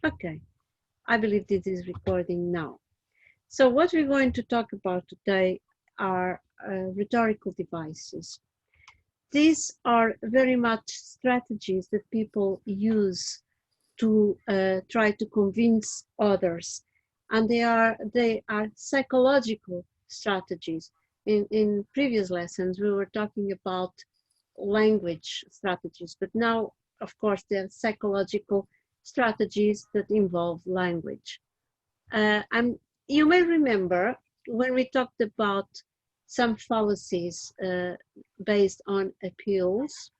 Okay, I believe this is recording now. So what we're going to talk about today are rhetorical devices. These are very much strategies that people use to try to convince others, and they are psychological strategies. In previous lessons, we were talking about language strategies, but now, of course, there are psychological strategies that involve language. And you may remember when we talked about some fallacies based on appeals.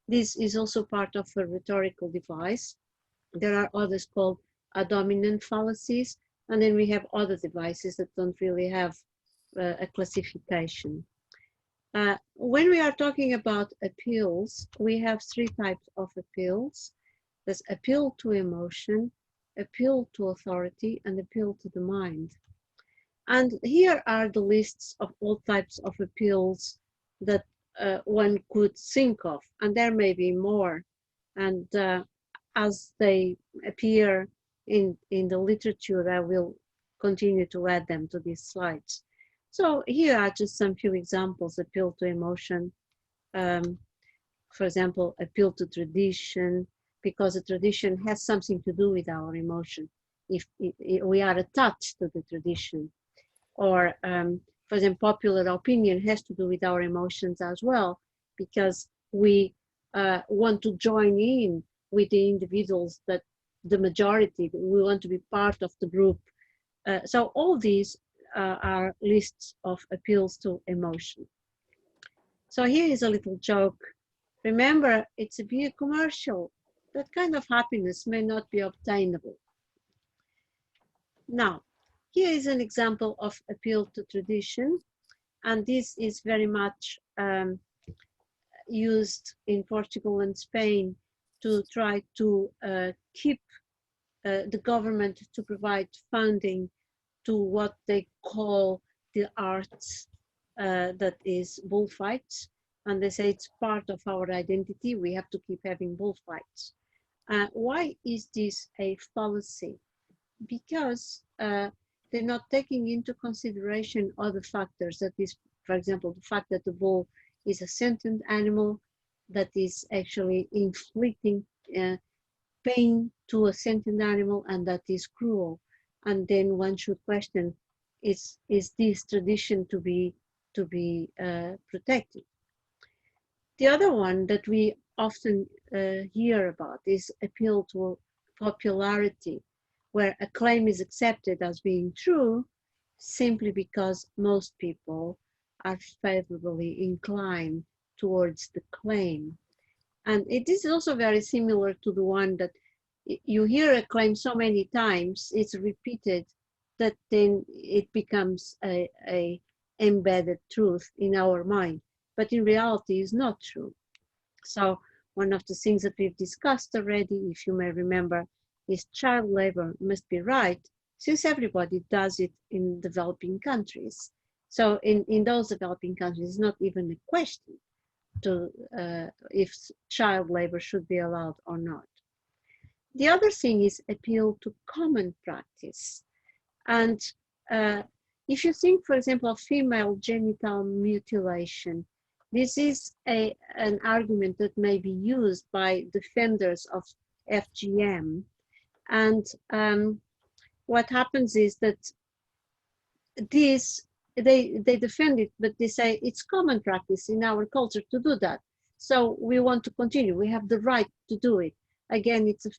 This is also part of a rhetorical device. There are others called dominant fallacies, and then we have other devices that don't really have a classification. When we are talking about appeals, we have three types of appeals. There's appeal to emotion, appeal to authority, and appeal to the mind. And here are the lists of all types of appeals that one could think of, and there may be more. And as they appear in the literature, I will continue to add them to these slides. So here are just some few examples: appeal to emotion, for example, appeal to tradition, because the tradition has something to do with our emotion, if we are attached to the tradition. Or, for example, popular opinion has to do with our emotions as well, because we want to join in with the individuals that the majority, we want to be part of the group. So all these are lists of appeals to emotion. So here is a little joke. Remember, it's a beer commercial. That kind of happiness may not be obtainable. Now, here is an example of appeal to tradition, and this is very much used in Portugal and Spain to try to keep the government to provide funding to what they call the arts, that is bullfights. And they say it's part of our identity, we have to keep having bullfights. Why is this a fallacy? Because they're not taking into consideration other factors. That is, for example, the fact that the bull is a sentient animal that is actually inflicting pain to a sentient animal, and that is cruel. And then one should question: is this tradition to be protected? The other one that we often hear about is appeal to popularity, where a claim is accepted as being true simply because most people are favorably inclined towards the claim. And it is also very similar to the one that you hear a claim so many times, it's repeated, that then it becomes a embedded truth in our mind, but in reality is not true. So one of the things that we've discussed already, if you may remember, is child labor must be right, since everybody does it in developing countries. So in those developing countries, it's not even a question to if child labor should be allowed or not. The other thing is appeal to common practice. And if you think, for example, of female genital mutilation, this is an argument that may be used by defenders of FGM. And what happens is that they defend it, but they say it's common practice in our culture to do that. So we want to continue. We have the right to do it. Again, it's a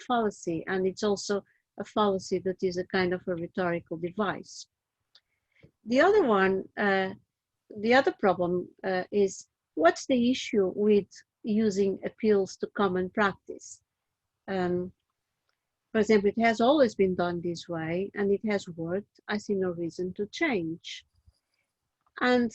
fallacy, and it's also a fallacy that is a kind of a rhetorical device. The other one, the other problem is, what's the issue with using appeals to common practice? For example, it has always been done this way and it has worked. I see no reason to change. And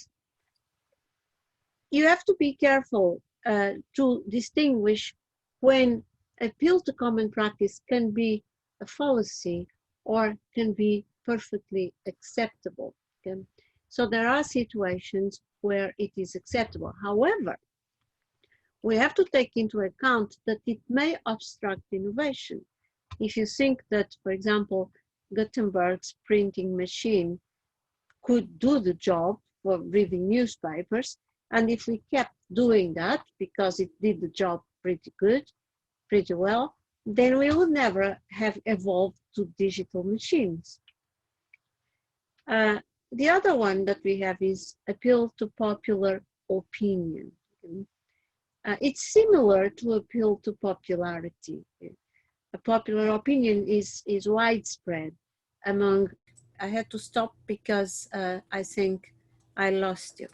you have to be careful to distinguish when appeal to common practice can be a fallacy or can be perfectly acceptable. Okay? So there are situations where it is acceptable. However, we have to take into account that it may obstruct innovation. If you think that, for example, Gutenberg's printing machine could do the job for reading newspapers, and if we kept doing that because it did the job pretty good, pretty well, then we would never have evolved to digital machines. The other one that we have is appeal to popular opinion. It's similar to appeal to popularity. A popular opinion is widespread among. I had to stop because I think I lost you,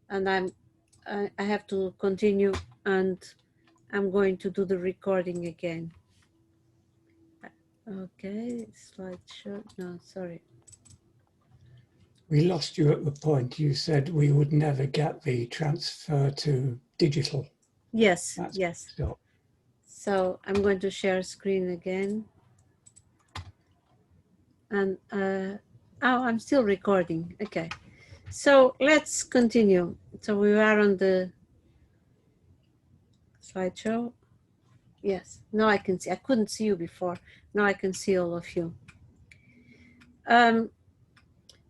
and I have to continue, and I'm going to do the recording again. Okay, slideshow. No, sorry. We lost you at the point you said we would never get the transfer to digital. Yes, That's yes. still. So I'm going to share screen again. And, oh, I'm still recording. Okay. So let's continue. So we are on the slideshow. Yes, now I can see. I couldn't see you before. Now I can see all of you.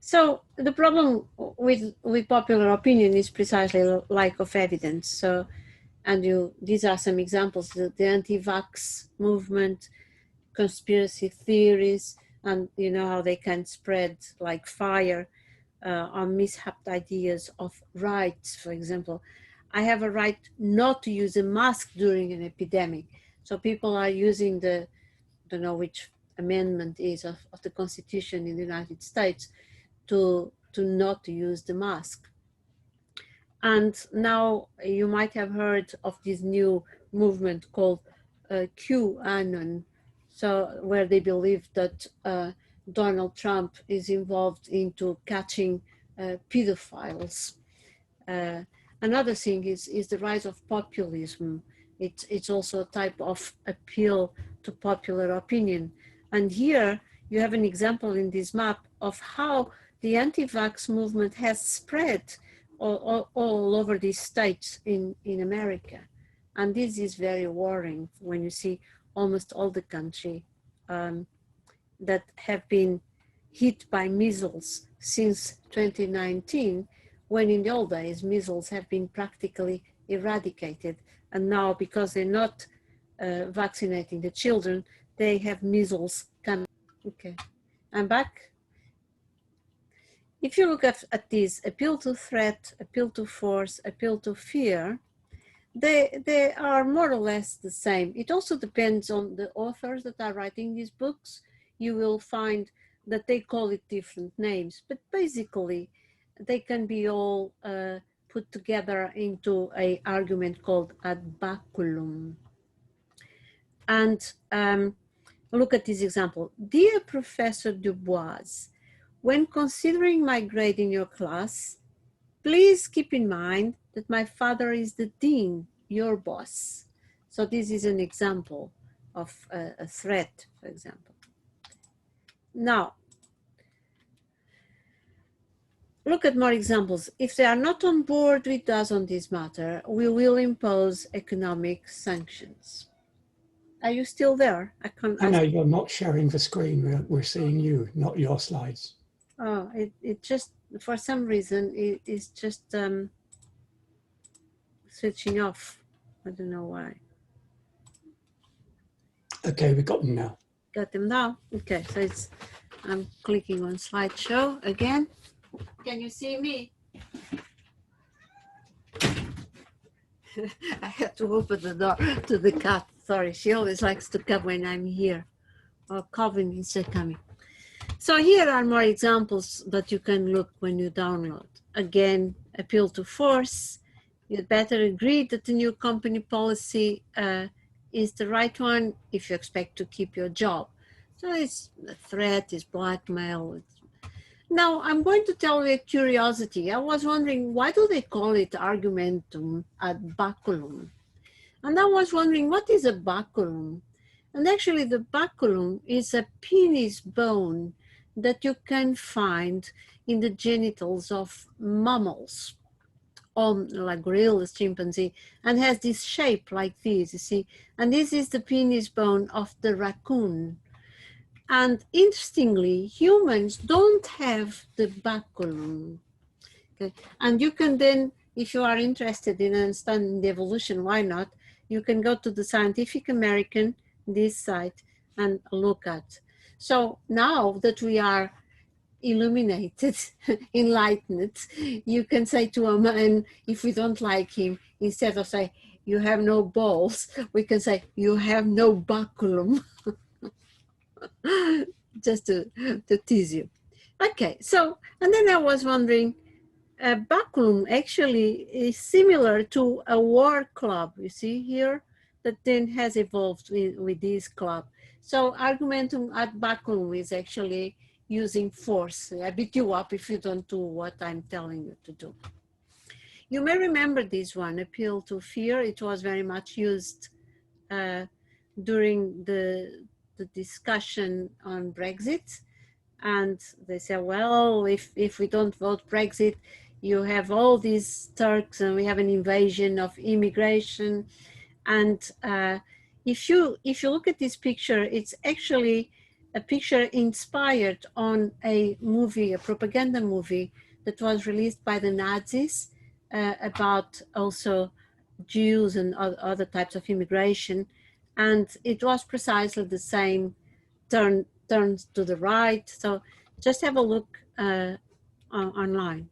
So the problem with popular opinion is precisely lack of evidence. So, and these are some examples: the anti-vax movement, conspiracy theories, and you know how they can spread like fire on mishapped ideas of rights. For example, I have a right not to use a mask during an epidemic. So people are using I don't know which amendment is of the Constitution in the United States to not use the mask. And now you might have heard of this new movement called QAnon, so where they believe that Donald Trump is involved into catching pedophiles. Another thing is the rise of populism. It's also a type of appeal to popular opinion. And here you have an example in this map of how the anti-vax movement has spread all over these states in America. And this is very worrying when you see almost all the country that have been hit by measles since 2019, when in the old days, measles have been practically eradicated. And now, because they're not vaccinating the children, they have measles coming. Okay, I'm back. If you look at this appeal to threat, appeal to force, appeal to fear, they are more or less the same. It also depends on the authors that are writing these books. You will find that they call it different names, but basically they can be all put together into an argument called ad baculum. And look at this example. Dear Professor Dubois, when considering my grade in your class, please keep in mind that my father is the dean, your boss. So this is an example of a threat, for example. Now, look at more examples. If they are not on board with us on this matter, we will impose economic sanctions. Are you still there? I know you're not sharing the screen. We're seeing you, not your slides. Oh, it just, for some reason, it is just switching off. I don't know why. Okay, we got them now. Got them now? Okay, so I'm clicking on slideshow again. Can you see me? I had to open the door to the cat. Sorry, she always likes to come when I'm here. Oh, Calvin is coming. So here are more examples that you can look when you download. Again, appeal to force. You'd better agree that the new company policy is the right one if you expect to keep your job. So it's a threat, it's blackmail. Now, I'm going to tell you a curiosity. I was wondering, why do they call it argumentum ad baculum? And I was wondering, what is a baculum? And actually, the baculum is a penis bone that you can find in the genitals of mammals. like gorillas, chimpanzee, and has this shape like this, you see. And this is the penis bone of the raccoon. And interestingly, humans don't have the baculum. Okay? And you can then, if you are interested in understanding the evolution, why not? You can go to the Scientific American, this site, and look at. So now that we are illuminated, enlightened, you can say to a man, if we don't like him, instead of say, you have no balls, we can say, you have no baculum. Just to tease you. Okay, so, and then I was wondering, baculum actually is similar to a war club, you see here, that then has evolved with this club. So argumentum ad baculum is actually using force. I beat you up if you don't do what I'm telling you to do. You may remember this one, appeal to fear. It was very much used during the discussion on Brexit. And they said, well, if we don't vote Brexit, you have all these Turks and we have an invasion of immigration. And if you look at this picture, it's actually a picture inspired on a movie, a propaganda movie that was released by the Nazis about also Jews and other types of immigration. And it was precisely the same turns to the right. So just have a look online.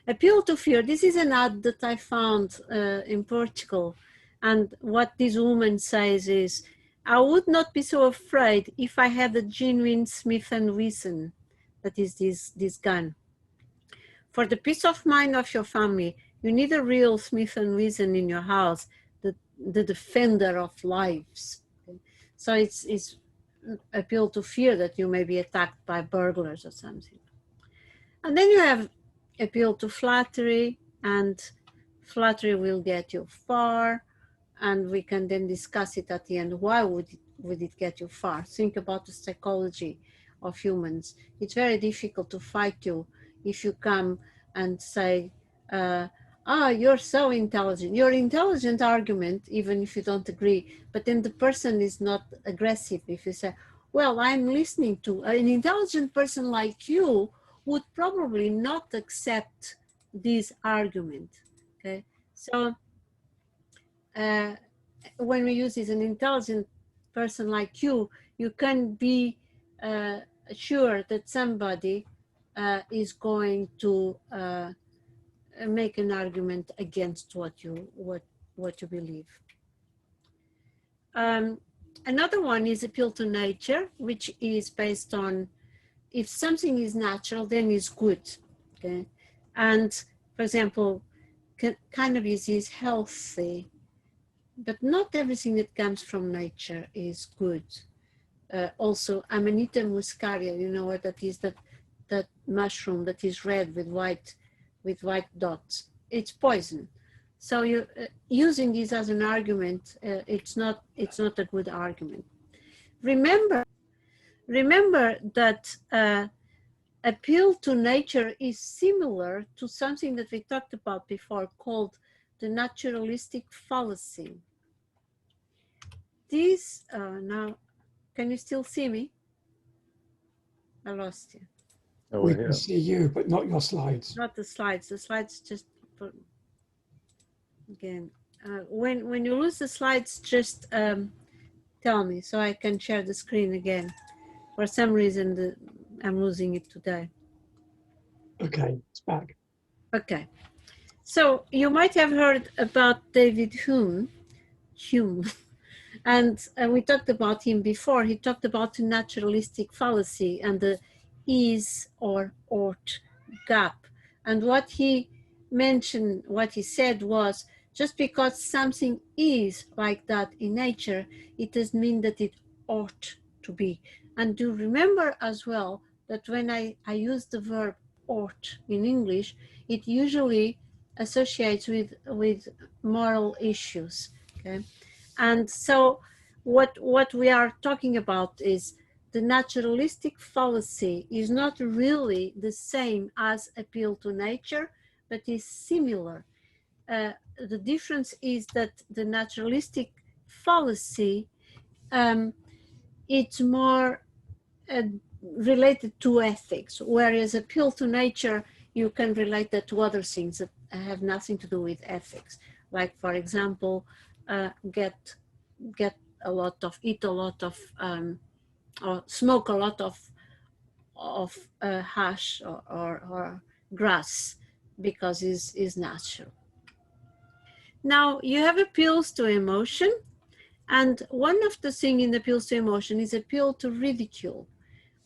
Appeal to fear. This is an ad that I found in Portugal. And what this woman says is, I would not be so afraid if I had a genuine Smith & Wesson, that is this gun. For the peace of mind of your family, you need a real Smith & Wesson in your house, the defender of lives. Okay? So it's appeal to fear that you may be attacked by burglars or something. And then you have appeal to flattery, and flattery will get you far. And we can then discuss it at the end. Why would it get you far? Think about the psychology of humans. It's very difficult to fight you if you come and say, you're so intelligent. Your intelligent argument, even if you don't agree, but then the person is not aggressive. If you say, well, I'm listening to an intelligent person like you would probably not accept this argument, okay? So when we use an intelligent person like you can be sure that somebody is going to make an argument against what you believe. Another one is appeal to nature, which is based on if something is natural, then it's good. Okay, and for example, cannabis is healthy, but not everything that comes from nature is good. Also, Amanita muscaria, you know what that is? That mushroom that is red with white dots. It's poison. So you using this as an argument, it's not a good argument. Remember that appeal to nature is similar to something that we talked about before called the naturalistic fallacy. This, now, can you still see me? I lost you. Oh, We can see you, but not your slides. Not the slides. The slides just put, again. When you lose the slides, just tell me so I can share the screen again. For some reason, I'm losing it today. Okay, it's back. Okay. So you might have heard about David Hume. And we talked about him before. He talked about the naturalistic fallacy and the is or ought gap. And what he mentioned, what he said was, just because something is like that in nature, it doesn't mean that it ought to be. And do remember as well that when I use the verb ought in English, it usually associates with moral issues, okay? And so what we are talking about is the naturalistic fallacy is not really the same as appeal to nature, but is similar. the difference is that the naturalistic fallacy, it's more related to ethics, whereas appeal to nature, you can relate that to other things that have nothing to do with ethics. Like, for example, eat a lot of, or smoke a lot of hash or grass because it's natural. Now you have appeals to emotion, and one of the things in the appeals to emotion is appeal to ridicule.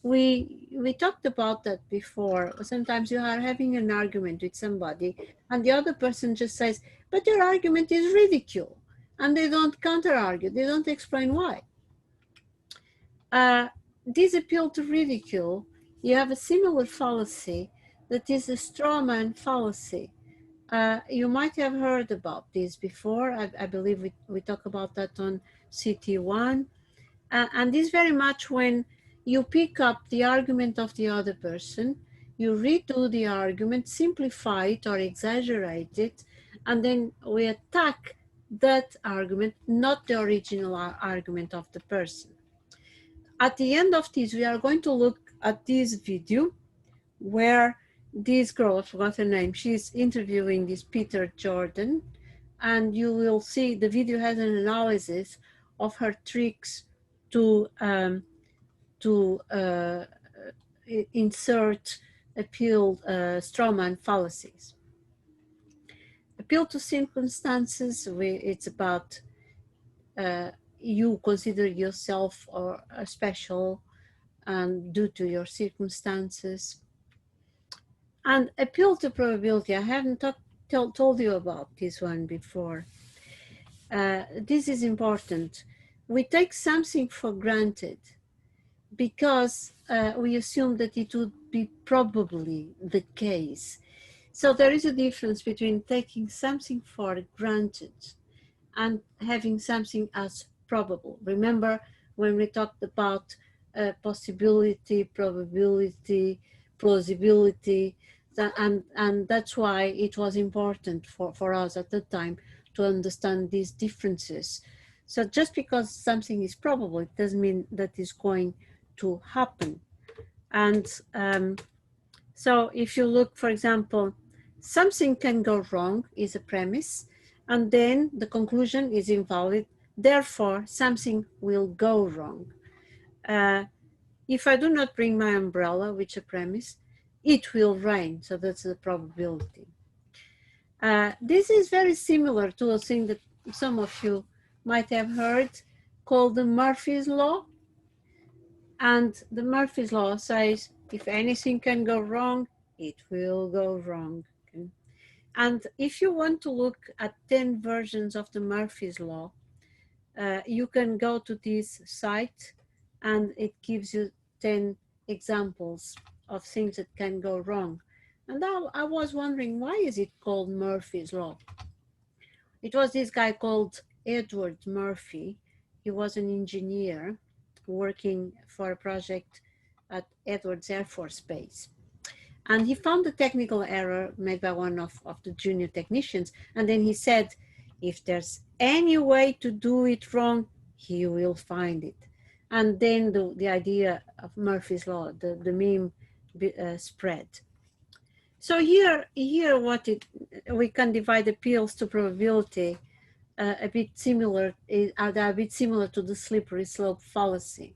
We talked about that before. Sometimes you are having an argument with somebody and the other person just says, but your argument is ridicule, and they don't counter argue, they don't explain why. This appeal to ridicule, you have a similar fallacy that is a straw man fallacy. You might have heard about this before. I believe we talk about that on CT1. And this very much when you pick up the argument of the other person, you redo the argument, simplify it or exaggerate it, and then we attack that argument, not the original argument of the person. At the end of this, we are going to look at this video where this girl, I forgot her name, she's interviewing this Peter Jordan, and you will see the video has an analysis of her tricks to insert appeal strawman fallacies. Appeal to circumstances, it's about you consider yourself or special and due to your circumstances. And appeal to probability, I haven't told you about this one before. This is important. We take something for granted because we assume that it would be probably the case. So there is a difference between taking something for granted and having something as probable. Remember when we talked about possibility, probability, plausibility, and that's why it was important for us at the time to understand these differences. So just because something is probable, it doesn't mean that it's going to happen. And so if you look, for example, something can go wrong is a premise, and then the conclusion is invalid, therefore something will go wrong. If I do not bring my umbrella, which is a premise, it will rain, so that's the probability. This is very similar to a thing that some of you might have heard called the Murphy's Law. And the Murphy's Law says, if anything can go wrong, it will go wrong. Okay? And if you want to look at 10 versions of the Murphy's Law, you can go to this site and it gives you 10 examples of things that can go wrong. And I was wondering, why is it called Murphy's Law? It was this guy called Edward Murphy. He was an engineer working for a project at Edwards Air Force Base. And he found a technical error made by one of the junior technicians. And then he said, if there's any way to do it wrong, he will find it. And then the idea of Murphy's Law, the meme spread. So here we can divide appeals to probability a bit similar to the slippery slope fallacy.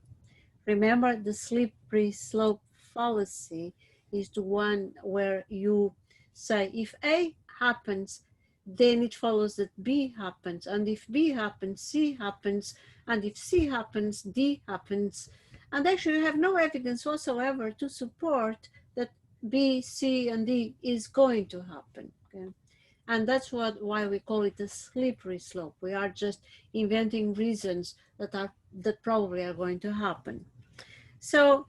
Remember, the slippery slope fallacy is the one where you say, if A happens, then it follows that B happens, and if B happens, C happens, and if C happens, D happens. And actually you have no evidence whatsoever to support that B, C, and D is going to happen. Okay? And that's why we call it a slippery slope. We are just inventing reasons that probably are going to happen. So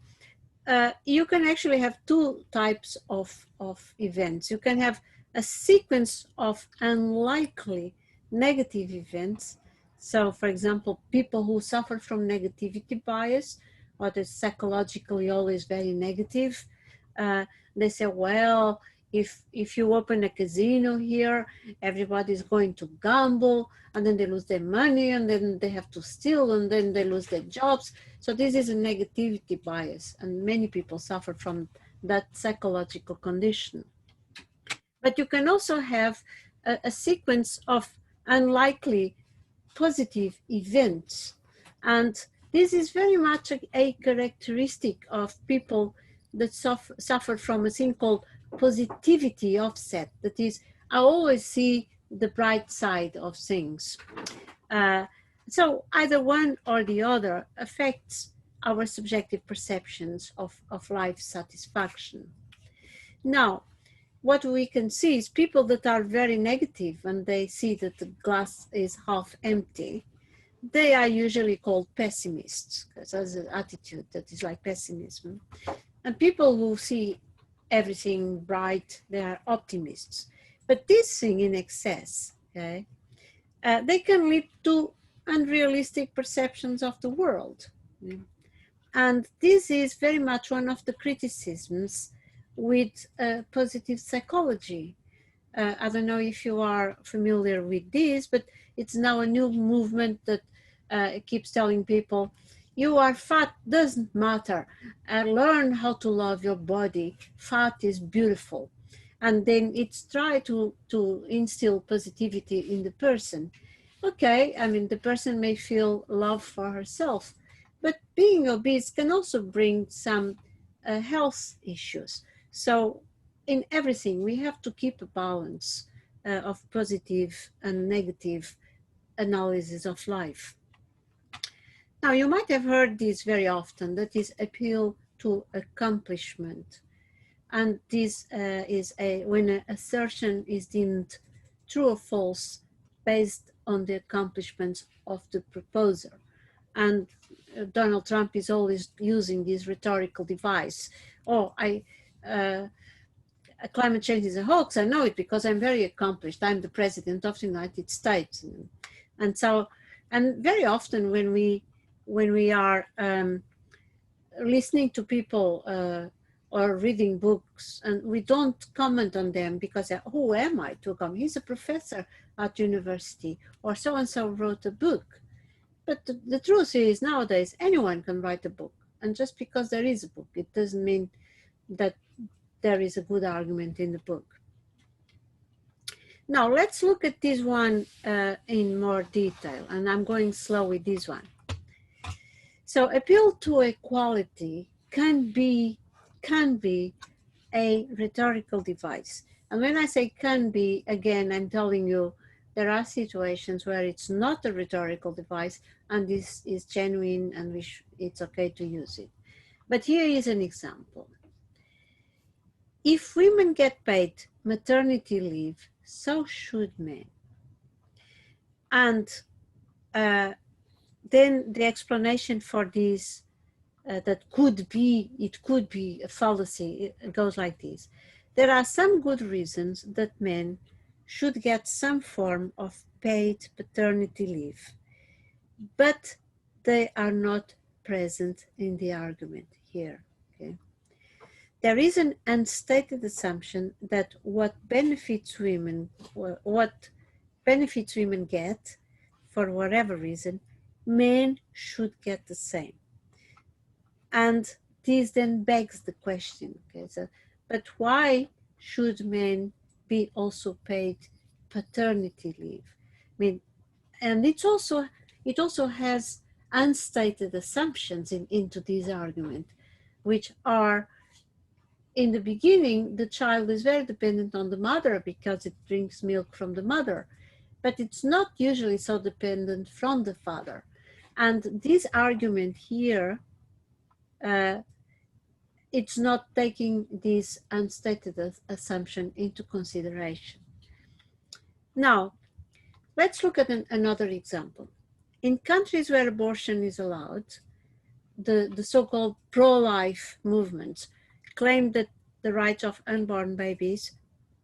you can actually have two types of events. You can have a sequence of unlikely negative events. So for example, people who suffer from negativity bias, or they're psychologically always very negative, they say, well, if you open a casino here, everybody's going to gamble, and then they lose their money, and then they have to steal, and then they lose their jobs. So this is a negativity bias, and many people suffer from that psychological condition. But you can also have a sequence of unlikely positive events. And this is very much a characteristic of people that suffer from a thing called positivity offset. That is, I always see the bright side of things. So either one or the other affects our subjective perceptions of life satisfaction. Now, what we can see is people that are very negative and they see that the glass is half empty, they are usually called pessimists, because that's an attitude that is like pessimism. And people who see everything bright, they are optimists. But this thing in excess, okay, they can lead to unrealistic perceptions of the world. And this is very much one of the criticisms with positive psychology. I don't know if you are familiar with this, but it's now a new movement that keeps telling people, you are fat, doesn't matter. Learn how to love your body. Fat is beautiful. And then it's try to instill positivity in the person. Okay, I mean, the person may feel love for herself, but being obese can also bring some health issues. So in everything, we have to keep a balance of positive and negative analysis of life. Now, you might have heard this very often, that is appeal to accomplishment. And this is when an assertion is deemed true or false based on the accomplishments of the proposer. And Donald Trump is always using this rhetorical device. Oh, climate change is a hoax. I know it because I'm very accomplished. I'm the president of the United States. And so, and very often when we are listening to people or reading books, and we don't comment on them because who am I to come? He's a professor at university, or so-and-so wrote a book. But the truth is, nowadays, anyone can write a book. And just because there is a book, it doesn't mean that there is a good argument in the book. Now, let's look at this one in more detail, and I'm going slow with this one. So appeal to equality can be a rhetorical device. And when I say can be, again, I'm telling you, there are situations where it's not a rhetorical device and this is genuine and it's okay to use it. But here is an example. If women get paid maternity leave, so should men. And then the explanation for this, it could be a fallacy, it goes like this. There are some good reasons that men should get some form of paid paternity leave, but they are not present in the argument here. Okay? There is an unstated assumption that what benefits women get, for whatever reason, men should get the same. And this then begs the question, okay, so, but why should men be also paid paternity leave? I mean, and it also has unstated assumptions into this argument, which are, in the beginning, the child is very dependent on the mother because it drinks milk from the mother, but it's not usually so dependent from the father. And this argument here, it's not taking this unstated assumption into consideration. Now, let's look at another example. In countries where abortion is allowed, the so-called pro-life movements claim that the rights of unborn babies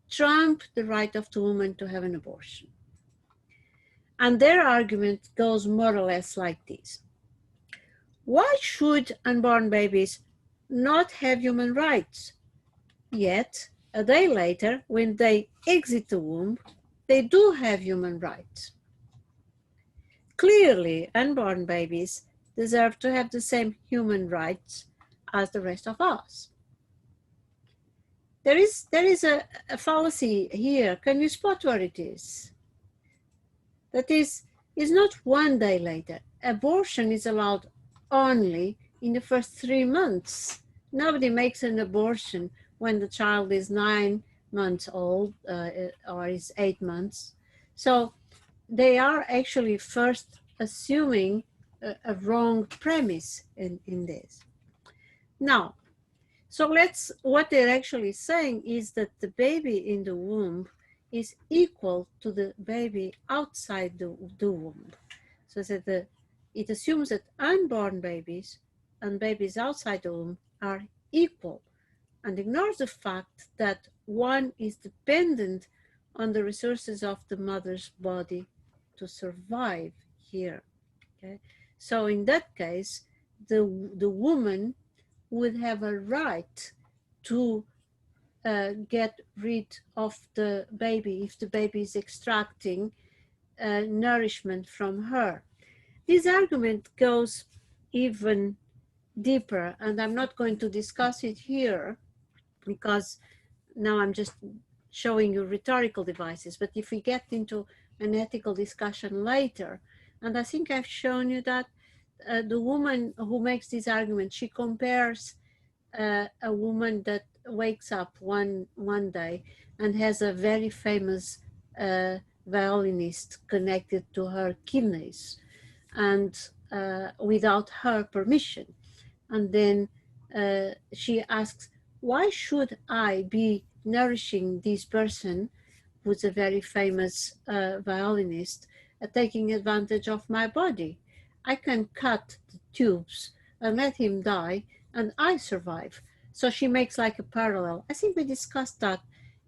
trump the right of the woman to have an abortion. And their argument goes more or less like this. Why should unborn babies not have human rights? Yet a day later, when they exit the womb, they do have human rights. Clearly, unborn babies deserve to have the same human rights as the rest of us. There is a fallacy here. Can you spot where it is? That is not 1 day later. Abortion is allowed only in the first 3 months. Nobody makes an abortion when the child is 9 months old or is 8 months. So they are actually first assuming a wrong premise in this. Now, so what they're actually saying is that the baby in the womb is equal to the baby outside the womb. So that it assumes that unborn babies and babies outside the womb are equal, and ignores the fact that one is dependent on the resources of the mother's body to survive here. Okay? So in that case, the woman would have a right to get rid of the baby if the baby is extracting nourishment from her. This argument goes even deeper, and I'm not going to discuss it here because now I'm just showing you rhetorical devices. But if we get into an ethical discussion later, and I think I've shown you that the woman who makes this argument, she compares a woman that wakes up one day and has a very famous violinist connected to her kidneys, and without her permission. And then she asks, why should I be nourishing this person who's a very famous violinist, taking advantage of my body? I can cut the tubes and let him die, and I survive. So she makes like a parallel. I think we discussed that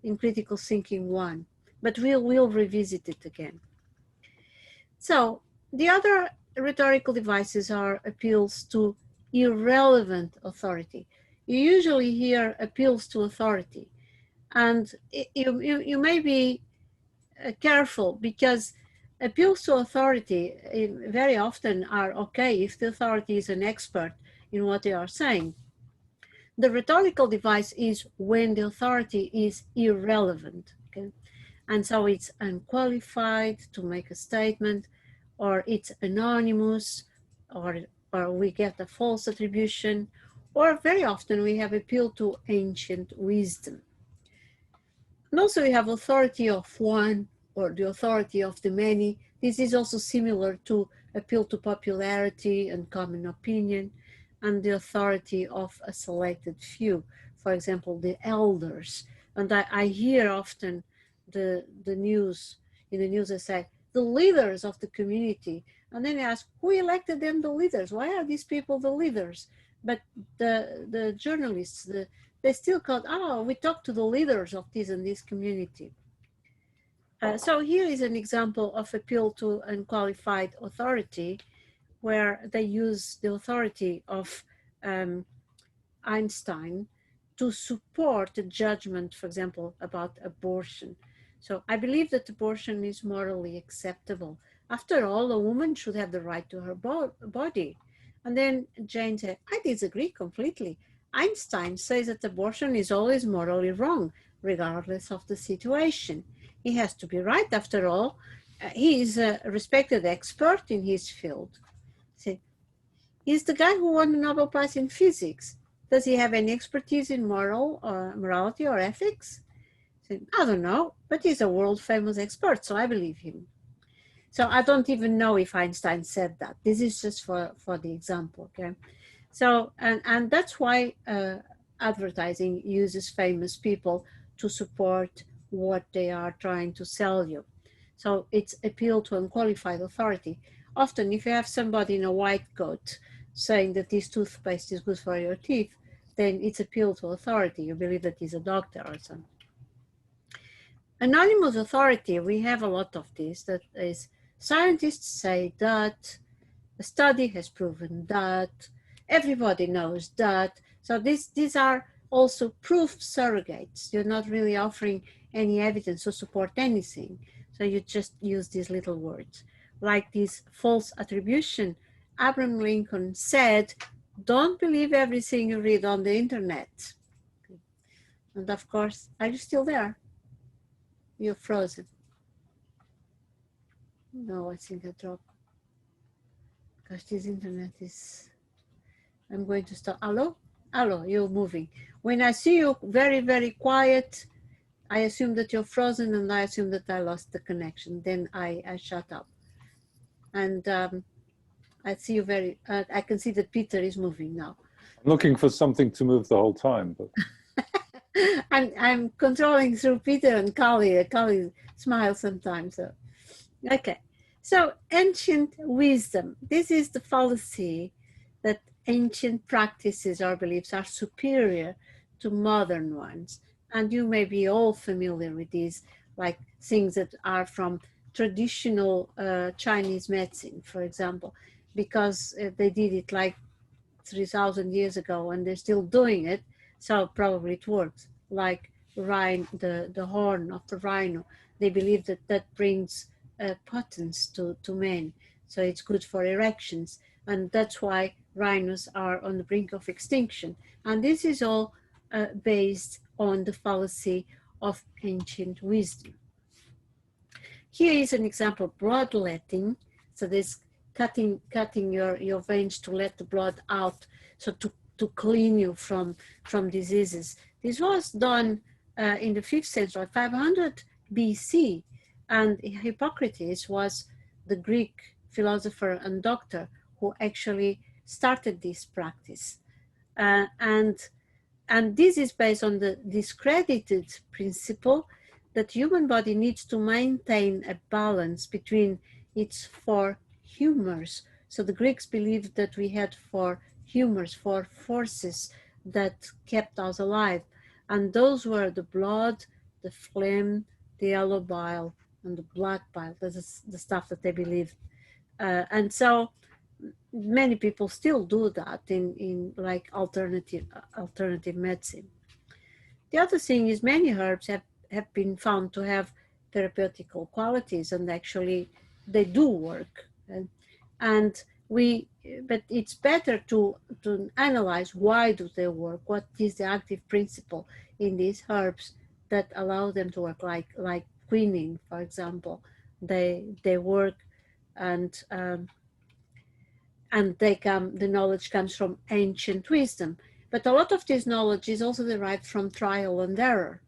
in Critical Thinking 1, but we'll revisit it again. So the other rhetorical devices are appeals to irrelevant authority. You usually hear appeals to authority, and you may be careful, because appeals to authority very often are okay if the authority is an expert in what they are saying. The rhetorical device is when the authority is irrelevant, okay? And so it's unqualified to make a statement, or it's anonymous, or we get a false attribution, or very often we have appeal to ancient wisdom. And also we have authority of one, or the authority of the many. This is also similar to appeal to popularity and common opinion, and the authority of a selected few, for example, the elders. And I hear often the news, in the news they say, the leaders of the community. And then I ask, who elected them the leaders? Why are these people the leaders? But the journalists, they still call, oh, we talked to the leaders of this and this community. So here is an example of appeal to unqualified authority, where they use the authority of Einstein to support a judgment, for example, about abortion. So I believe that abortion is morally acceptable. After all, a woman should have the right to her body. And then Jane said, I disagree completely. Einstein says that abortion is always morally wrong, regardless of the situation. He has to be right, after all. He is a respected expert in his field. See, he's the guy who won the Nobel Prize in Physics. Does he have any expertise in morality or ethics? See, I don't know, but he's a world famous expert, so I believe him. So I don't even know if Einstein said that. This is just for the example, okay? So, and that's why advertising uses famous people to support what they are trying to sell you. So it's appeal to unqualified authority. Often if you have somebody in a white coat saying that this toothpaste is good for your teeth, then it's appeal to authority. You believe that he's a doctor or something. Anonymous authority, we have a lot of this, that is, scientists say that, a study has proven that, everybody knows that. So these are also proof surrogates. You're not really offering any evidence to support anything. So you just use these little words. Like this false attribution, Abraham Lincoln said, don't believe everything you read on the internet. And of course, are you still there? You're frozen. No, I think I dropped. Gosh, this internet is, I'm going to stop. Hello? Hello, you're moving. When I see you very, very quiet, I assume that you're frozen, and I assume that I lost the connection. Then I shut up. And I see you very, I can see that Peter is moving now. I'm looking for something to move the whole time, but I'm controlling through Peter and Kali. Kali smiles sometimes. So. Okay, so ancient wisdom. This is the fallacy that ancient practices or beliefs are superior to modern ones. And you may be all familiar with these, like things that are from traditional Chinese medicine, for example, because they did it like 3,000 years ago and they're still doing it, so probably it works. Like the horn of the rhino, they believe that that brings potence to men, so it's good for erections, and that's why rhinos are on the brink of extinction. And this is all based on the fallacy of ancient wisdom. Here is an example of bloodletting. So this cutting your veins to let the blood out, so to clean you from diseases. This was done in the 5th century, 500 BC, and Hippocrates was the Greek philosopher and doctor who actually started this practice. And this is based on the discredited principle that human body needs to maintain a balance between its 4 humors. So the Greeks believed that we had 4 humors, 4 forces that kept us alive. And those were the blood, the phlegm, the yellow bile, and the black bile. That's the stuff that they believed. And so many people still do that in like alternative medicine. The other thing is many herbs have been found to have therapeutical qualities, and actually they do work. But it's better to analyze why do they work, what is the active principle in these herbs that allow them to work, like quinine, for example. They work, and the knowledge comes from ancient wisdom. But a lot of this knowledge is also derived from trial and error.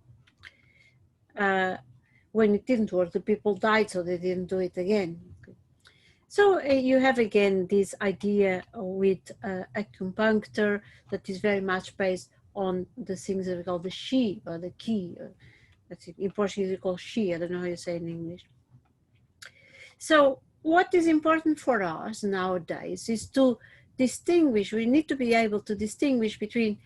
When it didn't work, the people died, so they didn't do it again. So you have again this idea with acupuncture that is very much based on the things that we call the Qi or the Qi. In Portuguese we call Qi, I don't know how you say it in English. So what is important for us nowadays is to distinguish, we need to be able to distinguish between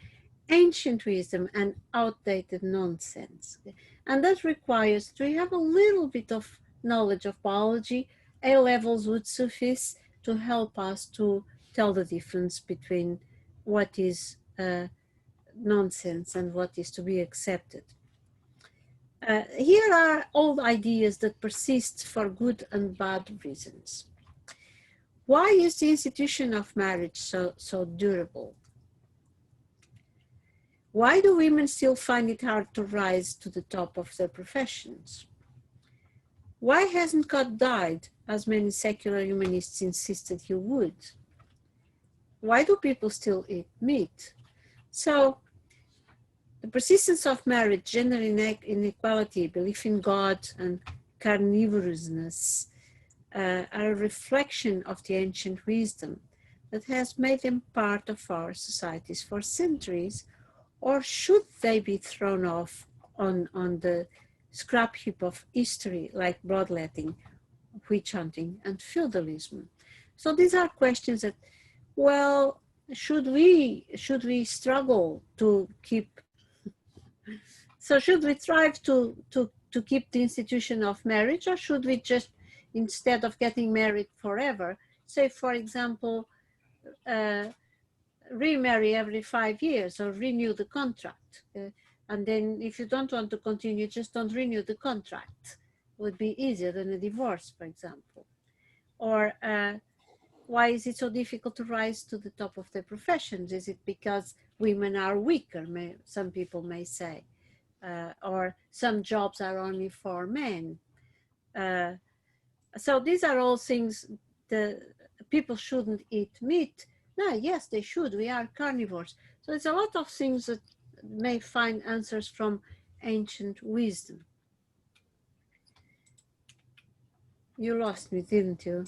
ancient wisdom and outdated nonsense. And that requires to have a little bit of knowledge of biology. A levels would suffice to help us to tell the difference between what is nonsense and what is to be accepted. Here are old ideas that persist for good and bad reasons. Why is the institution of marriage so durable? Why do women still find it hard to rise to the top of their professions? Why hasn't God died, as many secular humanists insisted he would? Why do people still eat meat? So, the persistence of marriage, gender inequality, belief in God, and carnivorousness are a reflection of the ancient wisdom that has made them part of our societies for centuries, or should they be thrown off on the scrap heap of history like bloodletting, witch hunting, and feudalism? So these are questions that, well, should we struggle to keep? So should we strive to keep the institution of marriage, or should we just, instead of getting married forever, say, for example, remarry every 5 years or renew the contract. And then if you don't want to continue, just don't renew the contract. Would be easier than a divorce, for example. Or why is it so difficult to rise to the top of their professions? Is it because women are weaker, some people may say, or some jobs are only for men? So these are all things the people shouldn't eat meat. No, yes, they should. We are carnivores. So it's a lot of things that may find answers from ancient wisdom. You lost me, didn't you?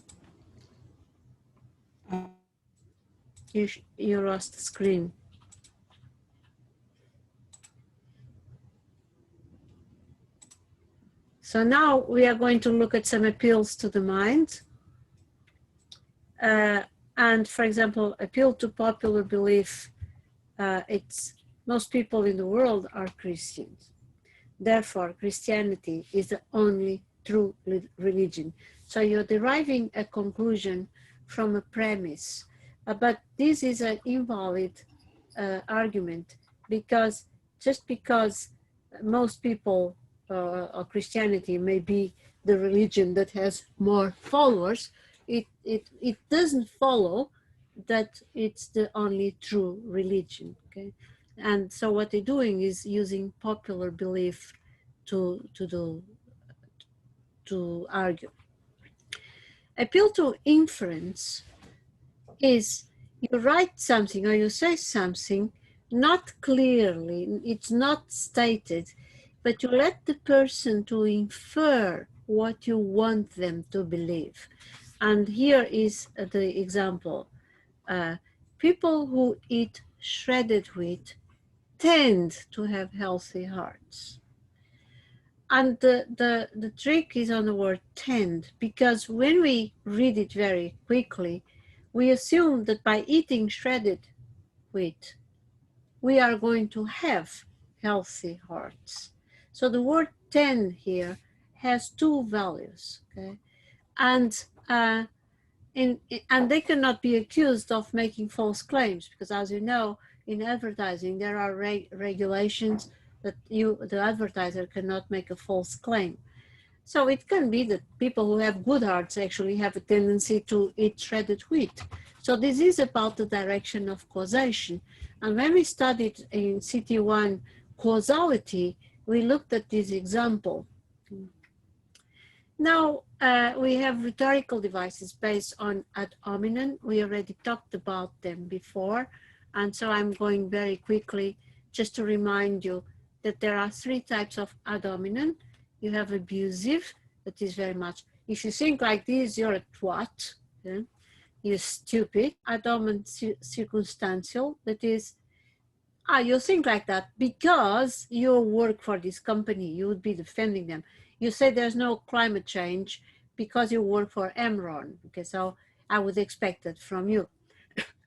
You lost the screen. So now we are going to look at some appeals to the mind. And for example, appeal to popular belief, it's most people in the world are Christians. Therefore, Christianity is the only true religion. So you're deriving a conclusion from a premise. But this is an invalid argument, because just because most people or Christianity may be the religion that has more followers, it doesn't follow that it's the only true religion. Okay, and so what they're doing is using popular belief to argue. Appeal to inference is you write something or you say something not clearly, it's not stated, but you let the person to infer what you want them to believe. And here is the example. People who eat shredded wheat tend to have healthy hearts. And the trick is on the word tend, because when we read it very quickly, we assume that by eating shredded wheat, we are going to have healthy hearts. So the word tend here has two values, okay? And they cannot be accused of making false claims, because as you know, in advertising, there are regulations that the advertiser cannot make a false claim. So it can be that people who have good hearts actually have a tendency to eat shredded wheat. So this is about the direction of causation. And when we studied in CT1 causality, we looked at this example. Now we have rhetorical devices based on ad hominem. We already talked about them before. And so I'm going very quickly just to remind you that there are three types of ad hominem. You have abusive, that is very much, if you think like this, you're a twat, yeah? You're stupid. Ad hominem circumstantial, that is, you think like that because you work for this company, you would be defending them. You say there's no climate change because you work for Enron. Okay, so I would expect that from you.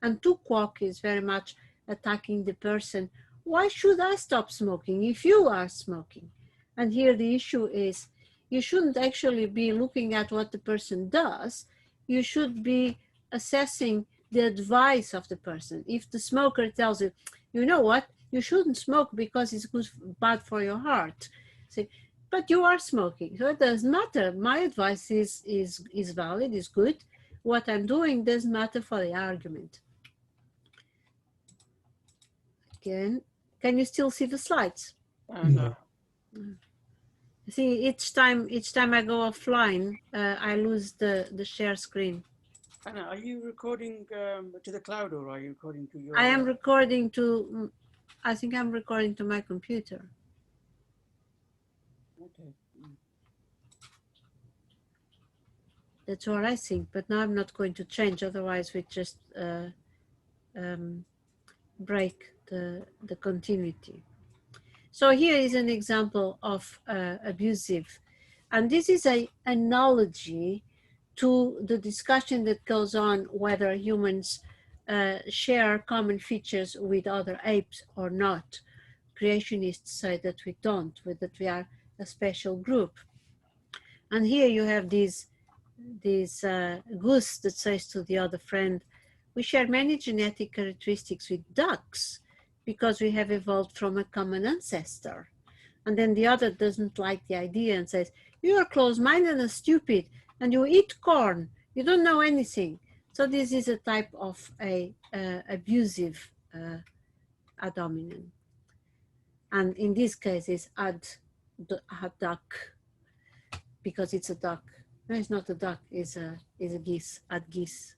And to quack is very much attacking the person. Why should I stop smoking if you are smoking? And here the issue is, you shouldn't actually be looking at what the person does. You should be assessing the advice of the person. If the smoker tells you, you know what, you shouldn't smoke because it's bad for your heart. See, but you are smoking, so it doesn't matter. My advice is valid, is good. What I'm doing doesn't matter for the argument. Again, can you still see the slides? No. See, each time I go offline, I lose the share screen. Anna, are you recording to the cloud, or are you recording to your... I am recording to, I think I'm recording to my computer. Okay. That's what I think, but now I'm not going to change, otherwise we just break the continuity. So here is an example of abusive, and this is an analogy to the discussion that goes on whether humans share common features with other apes or not. Creationists say that we don't, that we are a special group. And here you have this goose that says to the other friend, we share many genetic characteristics with ducks because we have evolved from a common ancestor. And then the other doesn't like the idea and says, you are close-minded and stupid, and you eat corn, you don't know anything. So this is a type of abusive dominant. And in this case, it's ad duck, because it's a duck. No, it's not a duck, it's a geese, ad geese.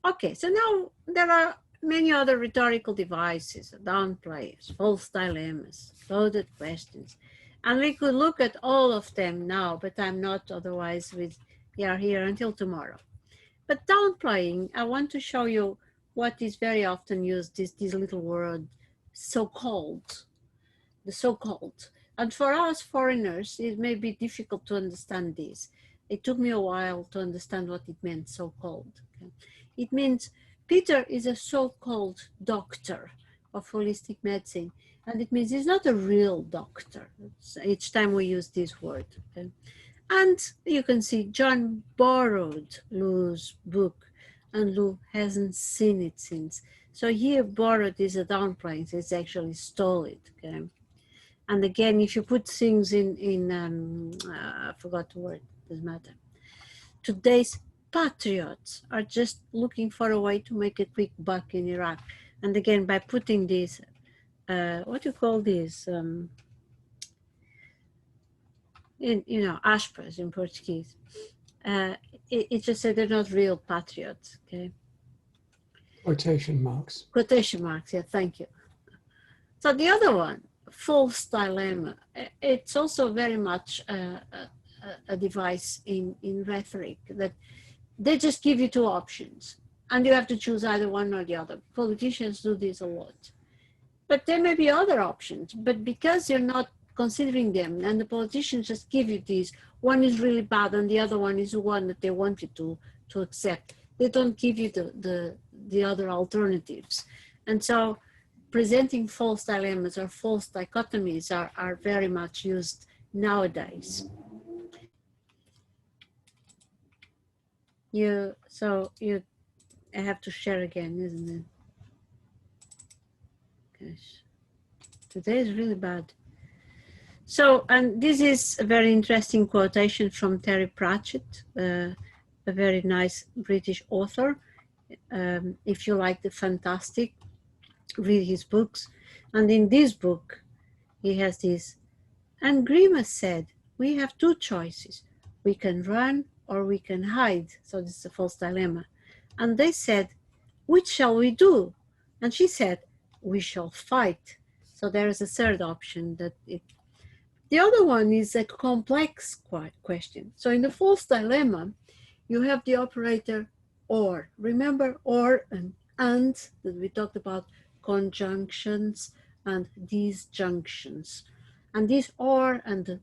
Okay, so now there are many other rhetorical devices, downplays, false dilemmas, loaded questions. And we could look at all of them now, but I'm not, otherwise we are here until tomorrow. But downplaying, I want to show you what is very often used, this little word, so-called, the so-called. And for us foreigners, it may be difficult to understand this. It took me a while to understand what it meant, so-called. Okay? It means Peter is a so-called doctor of holistic medicine, and it means he's not a real doctor. Each time we use this word. Okay? And you can see John borrowed Lou's book, and Lou hasn't seen it since. So here borrowed is a downplaying, so it's actually stole it. Okay? And again, if you put things I forgot the word, doesn't matter. Today's patriots are just looking for a way to make a quick buck in Iraq. And again, by putting this, what do you call this? Aspas in Portuguese. It just said they're not real patriots, okay? Quotation marks. Quotation marks, yeah, thank you. So the other one, false dilemma, it's also very much a device in rhetoric that they just give you two options and you have to choose either one or the other. Politicians do this a lot. But there may be other options, but because you're not considering them and the politicians just give you these, one is really bad and the other one is the one that they want you to accept. They don't give you the other alternatives. And so presenting false dilemmas or false dichotomies are very much used nowadays. I have to share again, isn't it? Gosh, today is really bad. So, and this is a very interesting quotation from Terry Pratchett, a very nice British author. If you like the fantastic, read his books. And in this book, he has this, and Grima said, we have two choices. We can run or we can hide. So this is a false dilemma. And they said, which shall we do? And she said, we shall fight. So there is a third option that the other one is a complex question. So in the false dilemma, you have the operator or. Remember or and that we talked about conjunctions and disjunctions. And these or and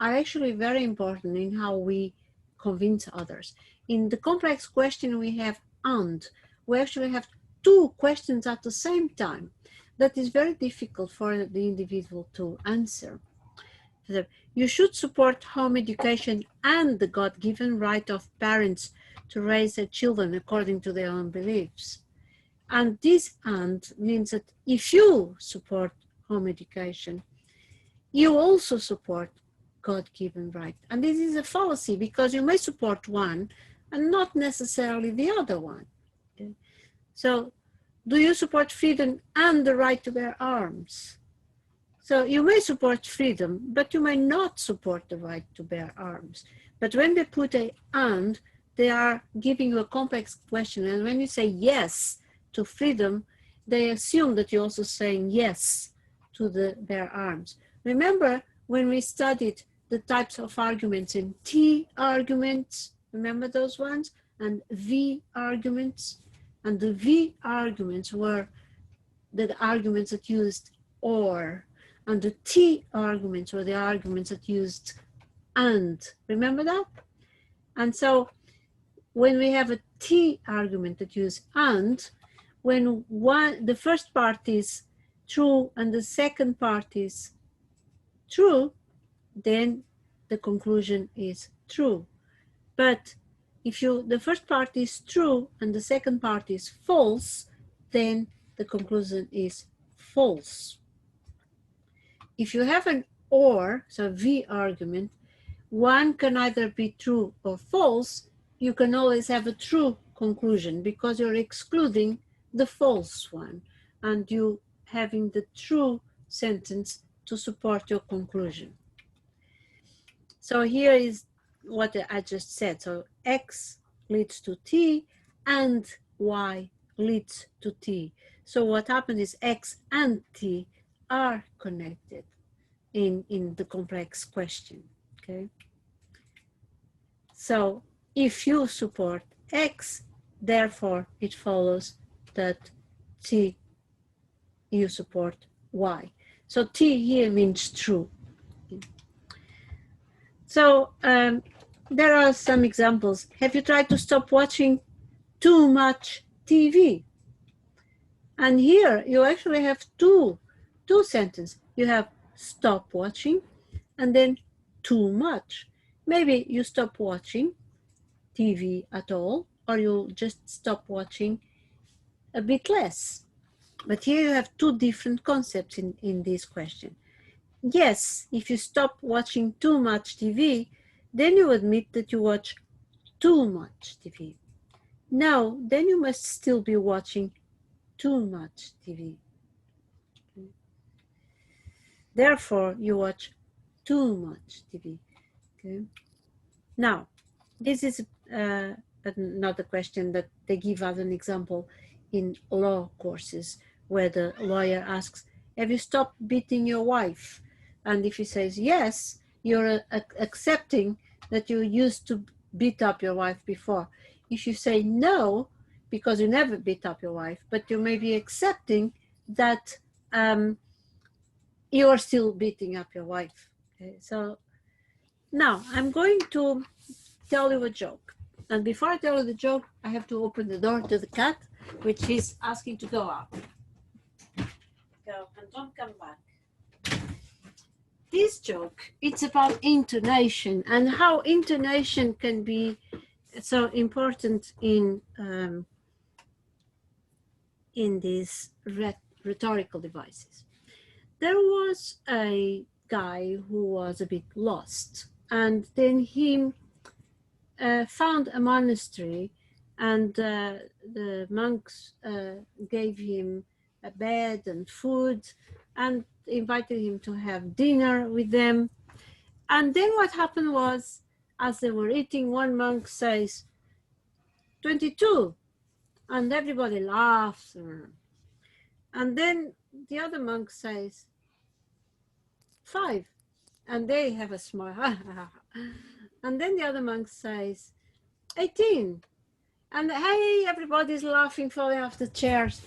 are actually very important in how we convince others. In the complex question we have and. We actually have two questions at the same time. That is very difficult for the individual to answer. So you should support home education and the God-given right of parents to raise their children according to their own beliefs. And this and means that if you support home education, you also support God-given right. And this is a fallacy because you may support one and not necessarily the other one. Okay? So do you support freedom and the right to bear arms? So you may support freedom, but you may not support the right to bear arms. But when they put a and, they are giving you a complex question. And when you say yes to freedom, they assume that you're also saying yes to the bear arms. Remember when we studied the types of arguments in T arguments, remember those ones? And V arguments. And the V arguments were the arguments that used or, and the T arguments were the arguments that used and. Remember that? And so when we have a T argument that uses and, when the first part is true and the second part is true, then the conclusion is true. But If the first part is true and the second part is false, then the conclusion is false. If you have an or, so V argument, one can either be true or false, you can always have a true conclusion because you're excluding the false one and you having the true sentence to support your conclusion. So here is what I just said. So X leads to T and Y leads to T. So what happens is X and T are connected in the complex question, okay? So if you support X, therefore it follows that T, you support Y. So T here means true. So there are some examples. Have you tried to stop watching too much TV? And here you actually have two sentences. You have stop watching and then too much. Maybe you stop watching TV at all, or you just stop watching a bit less. But here you have two different concepts in this question. Yes, if you stop watching too much TV, then you admit that you watch too much TV. No, then you must still be watching too much TV. Therefore, you watch too much TV. Okay. Now, this is another question that they give as an example in law courses, where the lawyer asks, have you stopped beating your wife? And if he says yes, you're accepting that you used to beat up your wife before. If you say no, because you never beat up your wife, but you may be accepting that you are still beating up your wife. Okay, so now I'm going to tell you a joke. And before I tell you the joke, I have to open the door to the cat, which is asking to go out. Go and don't come back. This joke, it's about intonation and how intonation can be so important in these rhetorical devices. There was a guy who was a bit lost, and then he found a monastery, and the monks gave him a bed and food and invited him to have dinner with them. And then what happened was, as they were eating, one monk says 22, and everybody laughs. And then the other monk says 5, and they have a smile. And then the other monk says 18, and hey, everybody's laughing, falling off the chairs.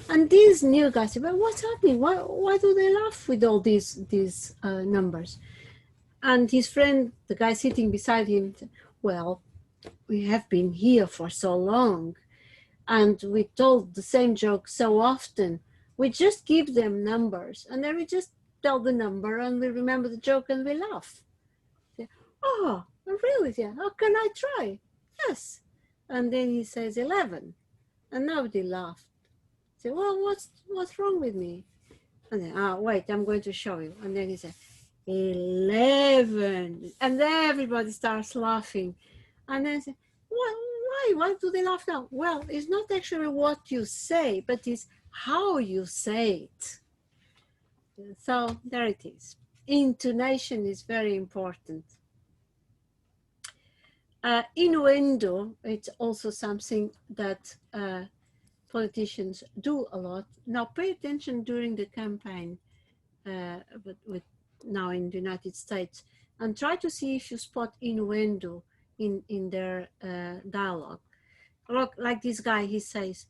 And these new guys say, well, what's happening? Why do they laugh with all these numbers? And his friend, the guy sitting beside him, said, well, we have been here for so long, and we told the same joke so often. We just give them numbers, and then we just tell the number, and we remember the joke, and we laugh. Say, oh, really? Yeah. Oh, can I try? Yes. And then he says 11, and nobody laughed. Say, well, what's wrong with me? And then, wait, I'm going to show you. And then he said 11, and then everybody starts laughing. And then say, why do they laugh now? Well, it's not actually what you say, but it's how you say it. So there it is. Intonation is very important. Innuendo, it's also something that politicians do a lot. Now pay attention during the campaign, with now in the United States, and try to see if you spot innuendo in their dialogue. Look, like this guy, he says,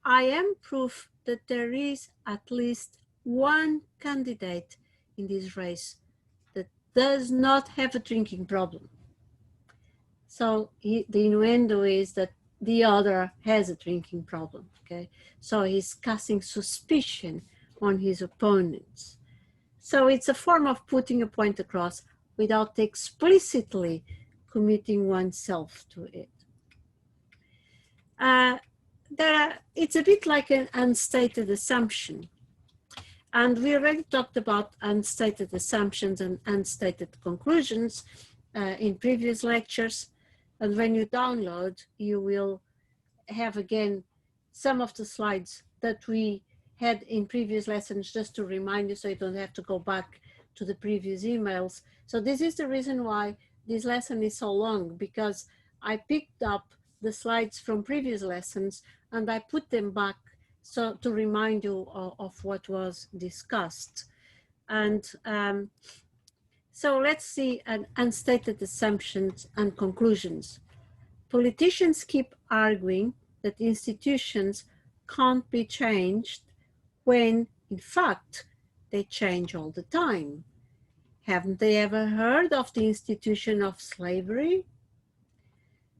I am proof that there is at least one candidate in this race that does not have a drinking problem. So the innuendo is that the other has a drinking problem, okay? So he's casting suspicion on his opponents. So it's a form of putting a point across without explicitly committing oneself to it. It's a bit like an unstated assumption. And we already talked about unstated assumptions and unstated conclusions in previous lectures. And when you download, you will have again some of the slides that we had in previous lessons, just to remind you so you don't have to go back to the previous emails. So this is the reason why this lesson is so long, because I picked up the slides from previous lessons and I put them back so to remind you of what was discussed. And so let's see unstated assumptions and conclusions. Politicians keep arguing that institutions can't be changed when, in fact, they change all the time. Haven't they ever heard of the institution of slavery?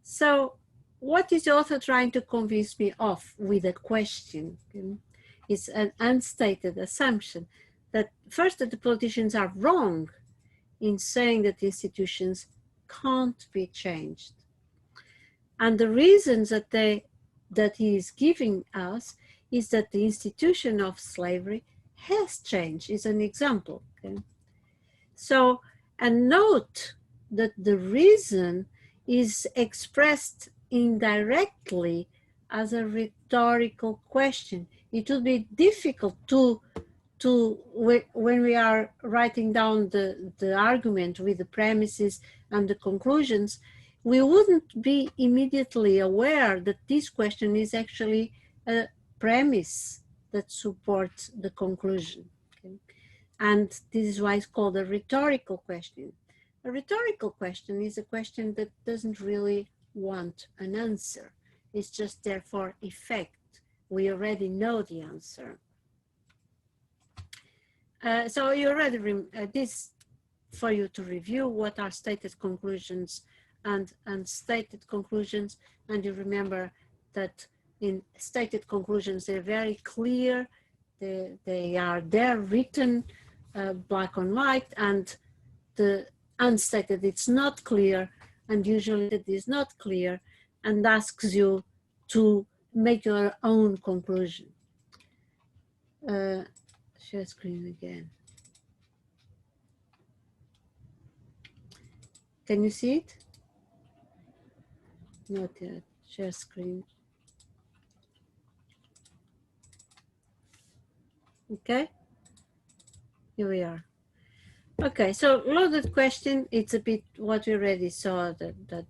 So, what is the author trying to convince me of with a question? It's an unstated assumption that first, that the politicians are wrong in saying that institutions can't be changed. And the reasons that he is giving us is that the institution of slavery has changed, is an example. Okay? So, and note that the reason is expressed indirectly as a rhetorical question. It would be difficult when we are writing down the argument with the premises and the conclusions, we wouldn't be immediately aware that this question is actually a premise that supports the conclusion. Okay? And this is why it's called a rhetorical question. A rhetorical question is a question that doesn't really want an answer. It's just there for effect. We already know the answer. So you already, this for you to review what are stated conclusions and unstated conclusions. And you remember that in stated conclusions, they're very clear. They are there written black on white, and the unstated, it's not clear, and usually it is not clear and asks you to make your own conclusion. Share screen again. Can you see it? Not yet. Share screen. Okay. Here we are. Okay, so loaded question. It's a bit what we already saw, that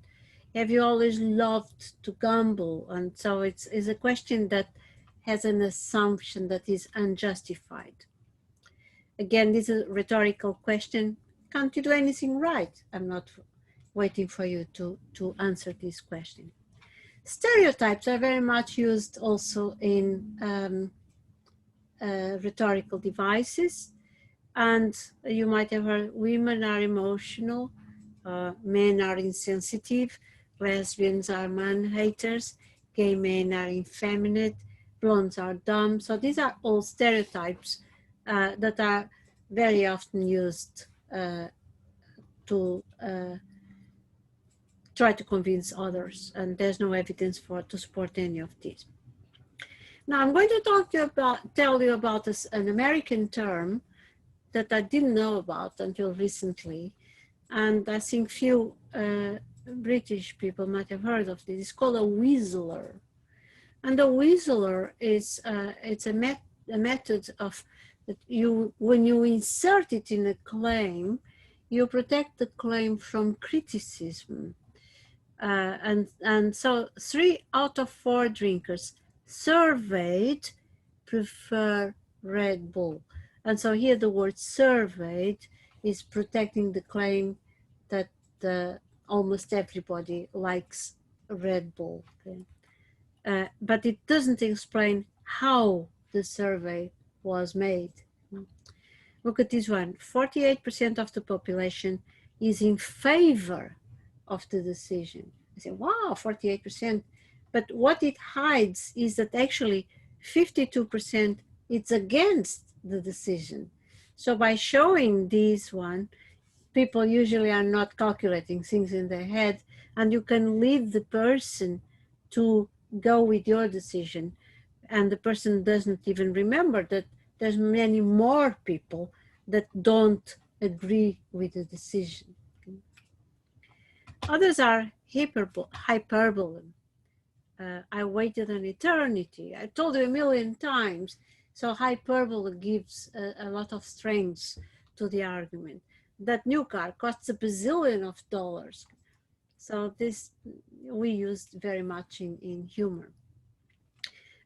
have you always loved to gamble? And so it's a question that has an assumption that is unjustified. Again, this is a rhetorical question. Can't you do anything right? I'm not waiting for you to answer this question. Stereotypes are very much used also in rhetorical devices. And you might have heard women are emotional, men are insensitive, lesbians are man-haters, gay men are effeminate, blondes are dumb. So these are all stereotypes that are very often used to try to convince others, and there's no evidence to support any of these. Now I'm going to tell you about an American term that I didn't know about until recently, and I think few British people might have heard of this. It's called a Weaseler, and a Weaseler is it's a method of that when you insert it in a claim, you protect the claim from criticism, and so 3 out of 4 drinkers surveyed prefer Red Bull. And so here the word surveyed is protecting the claim that almost everybody likes Red Bull. Okay? But it doesn't explain how the survey was made. Look at this one. 48% of the population is in favor of the decision. I say, wow, 48%. But what it hides is that actually 52% it's against the decision. So by showing this one, people usually are not calculating things in their head, and you can lead the person to go with your decision, and the person doesn't even remember that there's many more people that don't agree with the decision. Others are hyperbole. I waited an eternity. I told you a million times. So hyperbole gives a lot of strength to the argument. That new car costs $1 bazillion. So this we used very much in humor.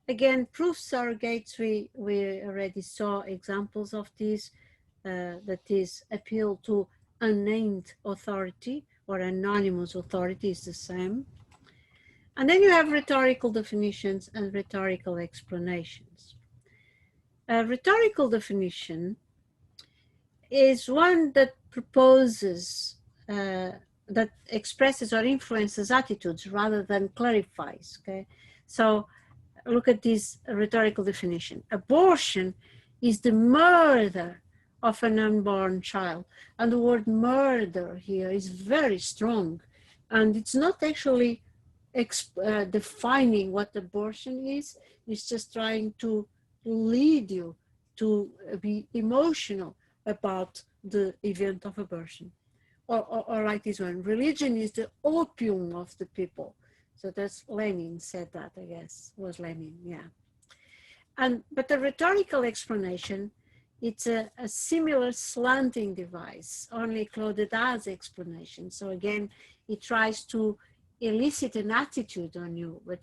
Again, proof surrogates, we already saw examples of this, that is appeal to unnamed authority or anonymous authority is the same. And then you have rhetorical definitions and rhetorical explanations. A rhetorical definition is one that proposes, that expresses or influences attitudes rather than clarifies, okay? So look at this rhetorical definition. Abortion is the murder of an unborn child. And the word murder here is very strong. And it's not actually defining what abortion is. It's just trying to lead you to be emotional about the event of abortion. Or like this one, religion is the opium of the people. So that's Lenin said that, I guess, was Lenin, yeah. But the rhetorical explanation, it's a similar slanting device, only Derrida's explanation. So again, it tries to elicit an attitude on you, but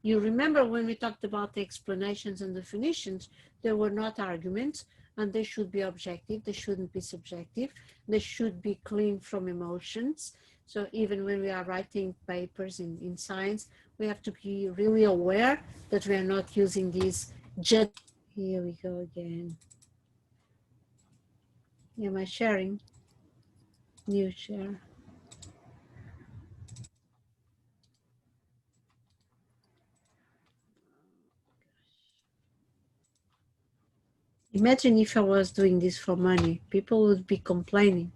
you remember when we talked about the explanations and definitions, they were not arguments, and they should be objective, they shouldn't be subjective, they should be clean from emotions. So even when we are writing papers in science, we have to be really aware that we are not using these just. Here we go again. Am I sharing? New share. Imagine if I was doing this for money, people would be complaining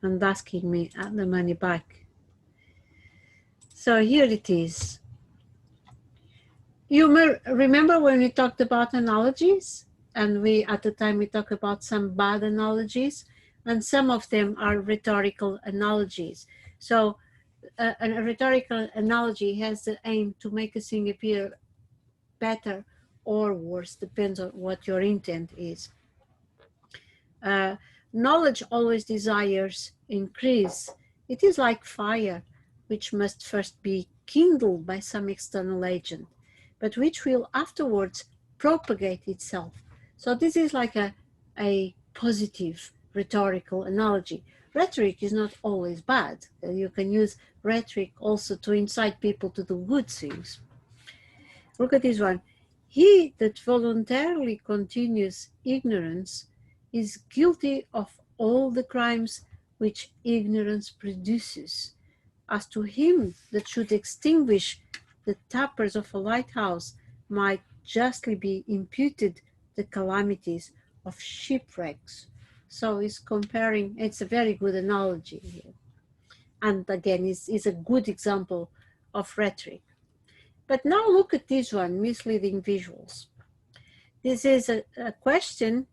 and asking me the money back. So here it is. You remember when we talked about analogies? And at the time we talked about some bad analogies, and some of them are rhetorical analogies. So a rhetorical analogy has the aim to make a thing appear better or worse, depends on what your intent is. Knowledge always desires increase. It is like fire, which must first be kindled by some external agent, but which will afterwards propagate itself. So this is like a positive rhetorical analogy. Rhetoric is not always bad. You can use rhetoric also to incite people to do good things. Look at this one. He that voluntarily continues ignorance is guilty of all the crimes which ignorance produces. As to him that should extinguish the tapers of a lighthouse might justly be imputed the calamities of shipwrecks. So he's comparing, it's a very good analogy here. And again, it's a good example of rhetoric. But now look at this one, misleading visuals. This is a question.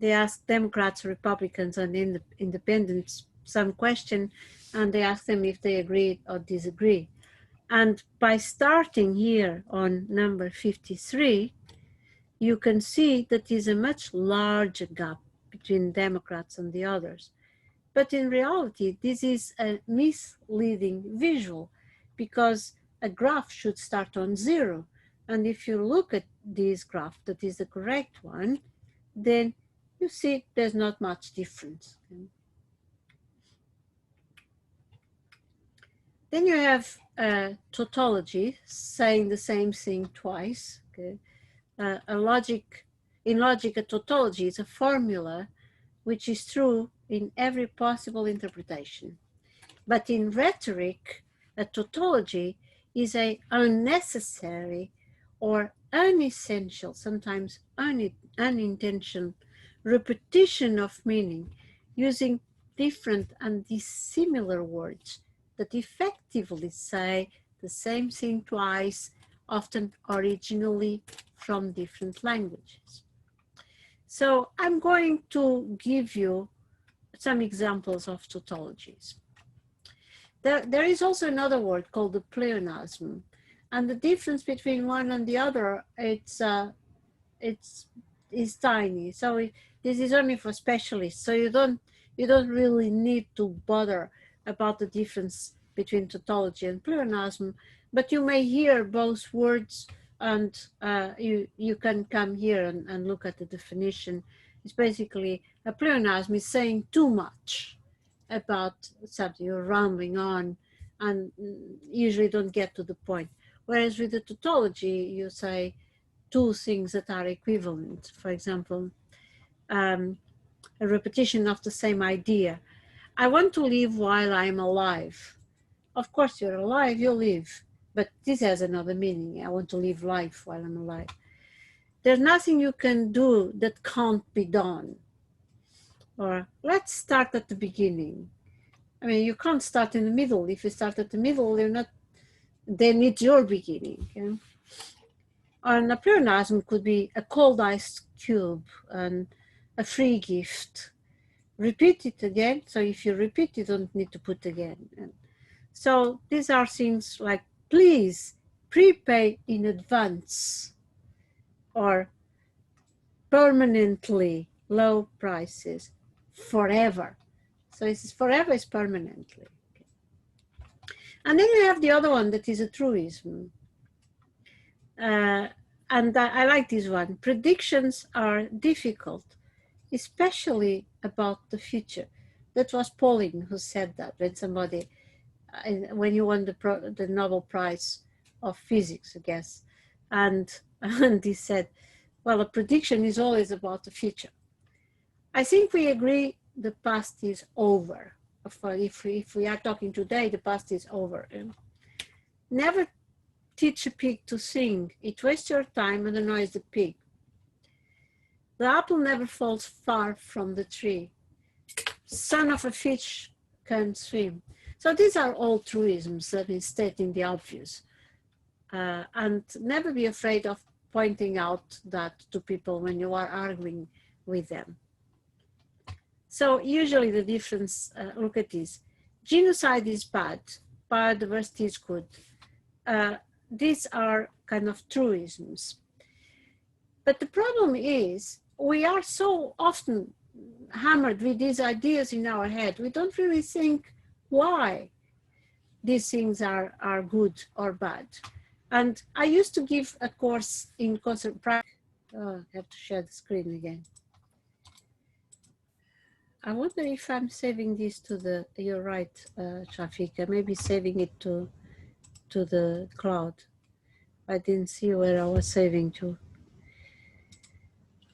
They ask Democrats, Republicans, and independents some question, and they ask them if they agree or disagree. And by starting here on number 53, you can see that is a much larger gap between Democrats and the others. But in reality, this is a misleading visual because a graph should start on 0. And if you look at this graph, that is the correct one, then you see there's not much difference. Then you have tautology, saying the same thing twice. Okay? In logic, a tautology is a formula which is true in every possible interpretation. But in rhetoric, a tautology is an unnecessary or unessential, sometimes unintentional repetition of meaning using different and dissimilar words that effectively say the same thing twice often originally from different languages. So I'm going to give you some examples of tautologies. There is also another word called the pleonasm, and the difference between one and the other, is tiny. So this is only for specialists. So you don't really need to bother about the difference between tautology and pleonasm, but you may hear both words, and you can come here and look at the definition. It's basically a pleonasm is saying too much about something. You're rambling on and usually don't get to the point. Whereas with the tautology, you say two things that are equivalent. For example, a repetition of the same idea. I want to live while I'm alive. Of course, you're alive, you live. But this has another meaning. I want to live life while I'm alive. There's nothing you can do that can't be done. Or let's start at the beginning. I mean, you can't start in the middle. If you start at the middle, you're not, then it's your beginning. You know? And a pleonasm could be a cold ice cube and a free gift. Repeat it again. So if you repeat, you don't need to put again. And so these are things like, please prepay in advance, or permanently low prices, forever. So it's forever is permanently. And then you have the other one that is a truism. And I like this one. Predictions are difficult, especially about the future. That was Pauling who said that when somebody, when you won the Nobel Prize of Physics, I guess. And he said, well, a prediction is always about the future. I think we agree the past is over. If we are talking today, the past is over. Never teach a pig to sing. It wastes your time and annoys the pig. The apple never falls far from the tree. Son of a fish can swim. So these are all truisms that is stating the obvious. And never be afraid of pointing out that to people when you are arguing with them. So usually the difference, look at this. Genocide is bad, biodiversity is good. These are kind of truisms. But the problem is, we are so often hammered with these ideas in our head, we don't really think why these things are good or bad. And I used to give a course in concert practice. Oh, I have to share the screen again. I wonder if I'm saving this to the, you're right, Shafika, maybe saving it to the cloud. I didn't see where I was saving to.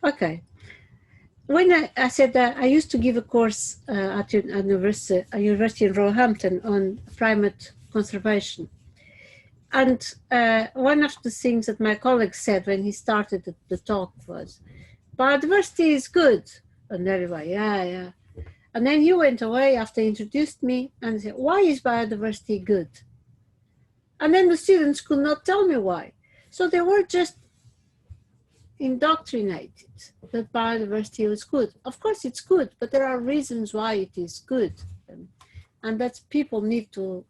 Okay. When I said that, I used to give a course at a university in Roehampton on primate conservation. And one of the things that my colleague said when he started the talk was, biodiversity is good. And everybody, yeah. And then he went away after he introduced me and said, why is biodiversity good? And then the students could not tell me why. So they were just indoctrinated that biodiversity was good. Of course it's good, but there are reasons why it is good. And that's, people need to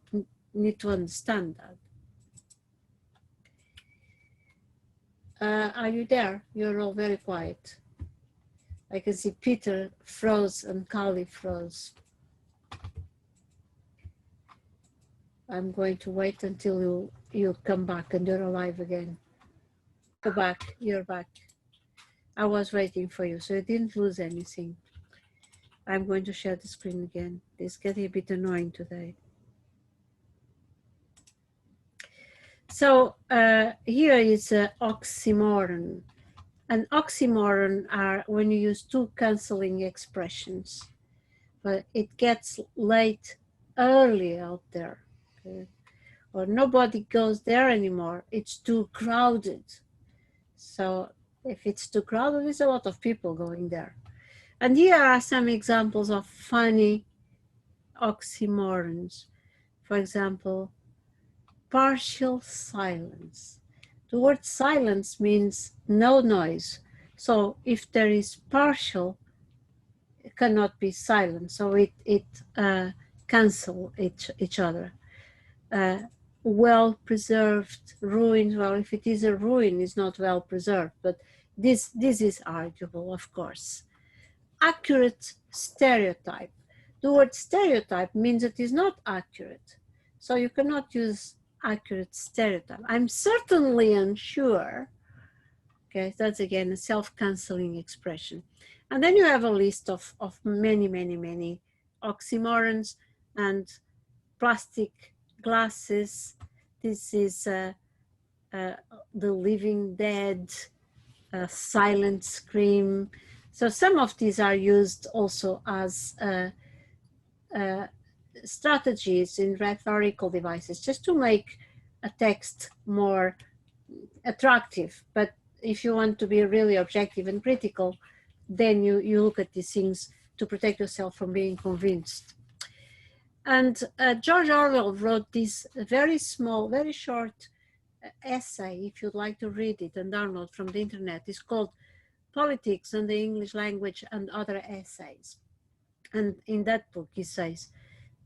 understand that. Are you there? You're all very quiet. I can see Peter froze and Kali froze. I'm going to wait until you come back and you're alive again. Go back, you're back. I was waiting for you, so you didn't lose anything. I'm going to share the screen again. It's getting a bit annoying today. So here is an oxymoron. An oxymoron are when you use two cancelling expressions, but it gets late early out there, okay? Or nobody goes there anymore. It's too crowded. So if it's too crowded, there's a lot of people going there. And here are some examples of funny oxymorons. For example, partial silence. The word silence means no noise. So if there is partial, it cannot be silent. So it cancel each other. Well preserved ruins. Well, if it is a ruin, it's not well preserved, but this is arguable, of course. Accurate stereotype. The word stereotype means it is not accurate. So you cannot use accurate stereotype. I'm certainly unsure. Okay, that's again a self-canceling expression. And then you have a list of many oxymorons and plastic glasses. This is the living dead, silent scream. So some of these are used also as strategies in rhetorical devices, just to make a text more attractive. But if you want to be really objective and critical, then you look at these things to protect yourself from being convinced. And George Orwell wrote this very small, very short essay, if you'd like to read it and download from the internet. It's called Politics and the English Language and Other Essays. And in that book, he says,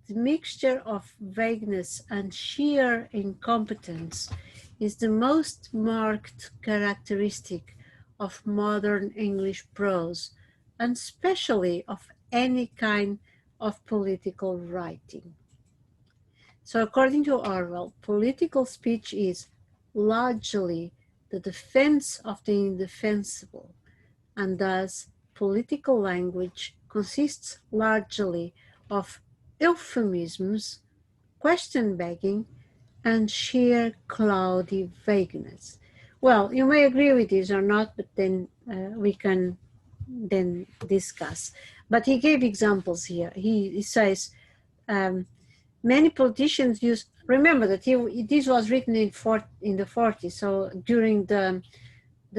the mixture of vagueness and sheer incompetence is the most marked characteristic of modern English prose, and especially of any kind of political writing. So according to Orwell, political speech is largely the defense of the indefensible, and thus political language consists largely of euphemisms, question begging, and sheer cloudy vagueness. Well, you may agree with this or not, but then we can then discuss. But he gave examples here. He says many politicians use. Remember that this was written in the 40s, so during the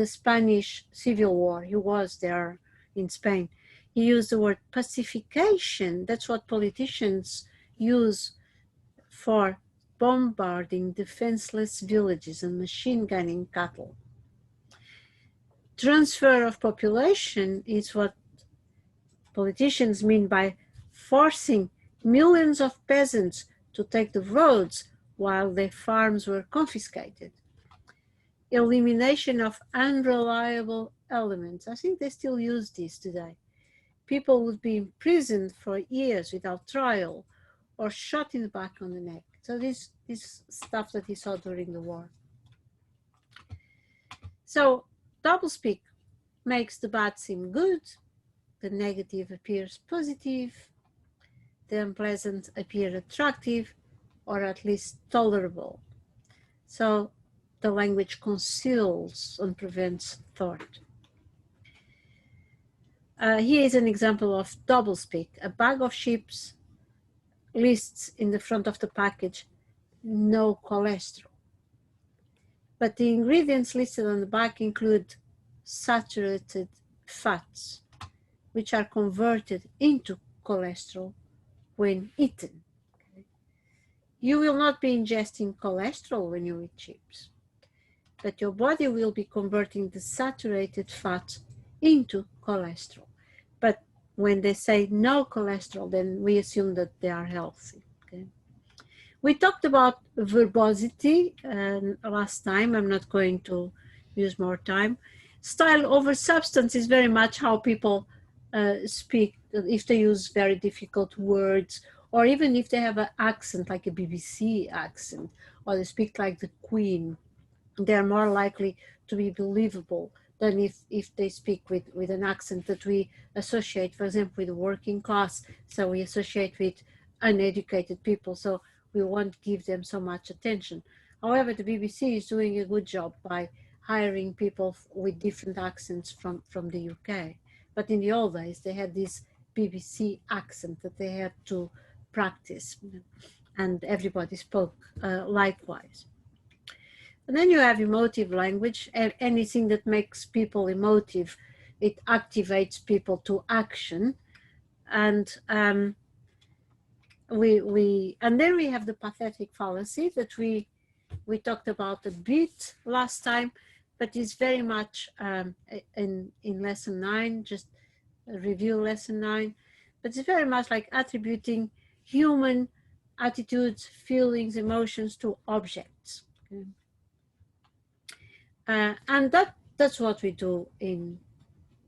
Spanish Civil War. He was there in Spain. He used the word pacification. That's what politicians use for bombarding defenseless villages and machine gunning cattle. Transfer of population is what politicians mean by forcing millions of peasants to take the roads while their farms were confiscated. Elimination of unreliable elements. I think they still use this today. People would be imprisoned for years without trial or shot in the back on the neck. So this stuff that he saw during the war. So doublespeak makes the bad seem good, the negative appears positive, the unpleasant appear attractive, or at least tolerable. So the language conceals and prevents thought. Here is an example of doublespeak. A bag of chips lists in the front of the package, no cholesterol. But the ingredients listed on the back include saturated fats, which are converted into cholesterol when eaten. Okay? You will not be ingesting cholesterol when you eat chips, but your body will be converting the saturated fats into cholesterol. But when they say no cholesterol, then we assume that they are healthy. Okay? We talked about verbosity last time. I'm not going to use more time. Style over substance is very much how people speak, if they use very difficult words, or even if they have an accent like a BBC accent, or they speak like the Queen, they're more likely to be believable than if they speak with an accent that we associate, for example, with the working class. So we associate with uneducated people, so we won't give them so much attention. However, the BBC is doing a good job by hiring people with different accents from the UK. But in the old days, they had this BBC accent that they had to practice, and everybody spoke likewise. And then you have emotive language. Anything that makes people emotive, it activates people to action. And and then we have the pathetic fallacy that we we talked about a bit last time, but it's very much in lesson 9, just review lesson 9, but it's very much like attributing human attitudes, feelings, emotions to objects. Okay? And that's what we do in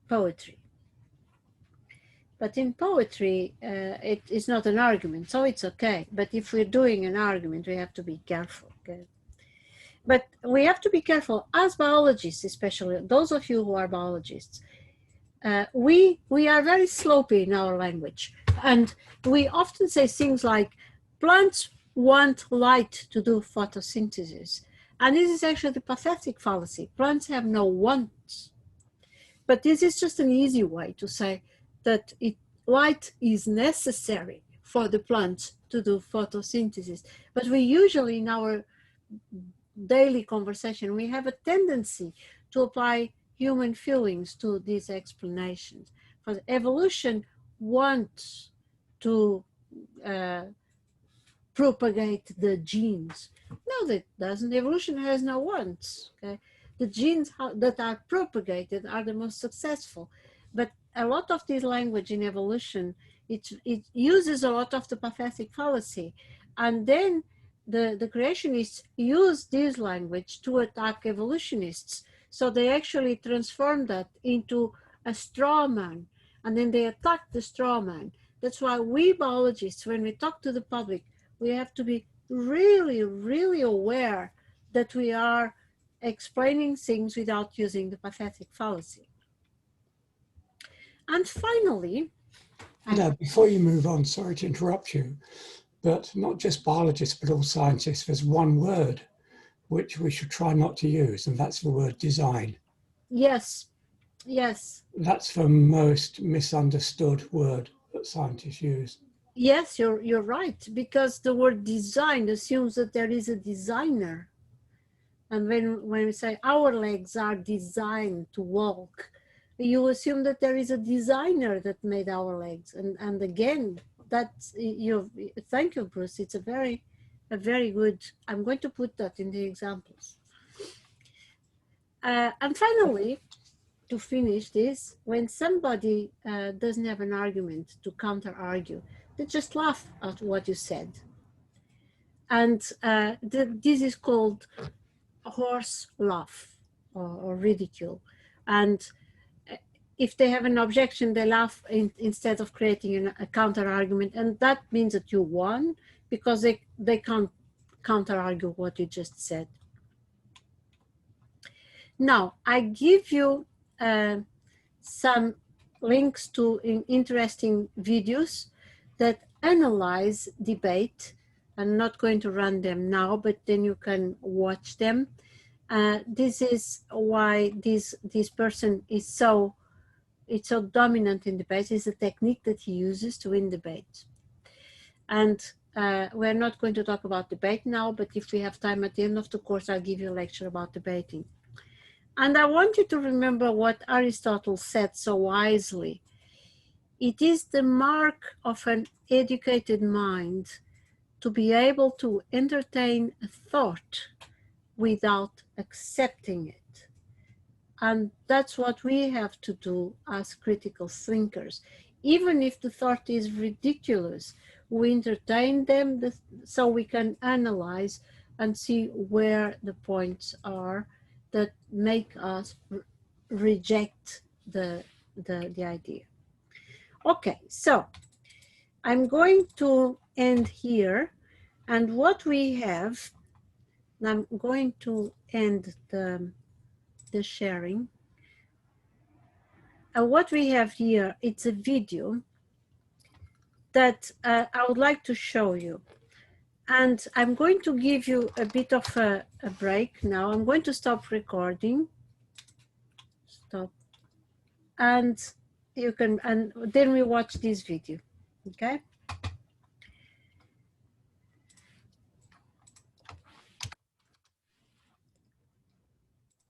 poetry. But in poetry, it is not an argument, so it's okay. But if we're doing an argument, we have to be careful. Okay? But we have to be careful as biologists, especially those of you who are biologists. We are very sloppy in our language, and we often say things like plants want light to do photosynthesis, and this is actually the pathetic fallacy. Plants have no wants, but this is just an easy way to say that light is necessary for the plants to do photosynthesis. But we usually, in our daily conversation, we have a tendency to apply human feelings to these explanations. For evolution wants to propagate the genes. No, that doesn't. Evolution has no wants. Okay? The genes that are propagated are the most successful. But a lot of this language in evolution, it uses a lot of the pathetic fallacy. And then the creationists use this language to attack evolutionists. So they actually transform that into a straw man, and then they attack the straw man. That's why we biologists, when we talk to the public, we have to be really, really aware that we are explaining things without using the pathetic fallacy. And finally, Now, before you move on, sorry to interrupt you, but not just biologists, but all scientists, there's one word which we should try not to use, and that's the word design. yes, yes. That's the most misunderstood word that scientists use. Yes, you're right, because the word design assumes that there is a designer. And when we say our legs are designed to walk, you assume that there is a designer that made our legs. And again, that's thank you, Bruce. It's a very good, I'm going to put that in the examples. And finally, to finish this, when somebody doesn't have an argument to counter argue, they just laugh at what you said. And this is called horse laugh or ridicule. And if they have an objection, they laugh instead of creating a counter argument. And that means that you won, because they can't counter argue what you just said. Now, I give you some links to interesting videos that analyze debate. I'm not going to run them now, but then you can watch them. This is why this person is so dominant in debate. It's a technique that he uses to win debates. And we're not going to talk about debate now, but if we have time at the end of the course, I'll give you a lecture about debating. And I want you to remember what Aristotle said so wisely. It is the mark of an educated mind to be able to entertain a thought without accepting it. And that's what we have to do as critical thinkers. Even if the thought is ridiculous, we entertain them so we can analyze and see where the points are that make us reject the idea. Okay, so I'm going to end here. And what we have, I'm going to end the sharing. And what we have here, it's a video that I would like to show you. And I'm going to give you a bit of a break now. I'm going to stop recording. Stop. And you can, and then we watch this video, okay?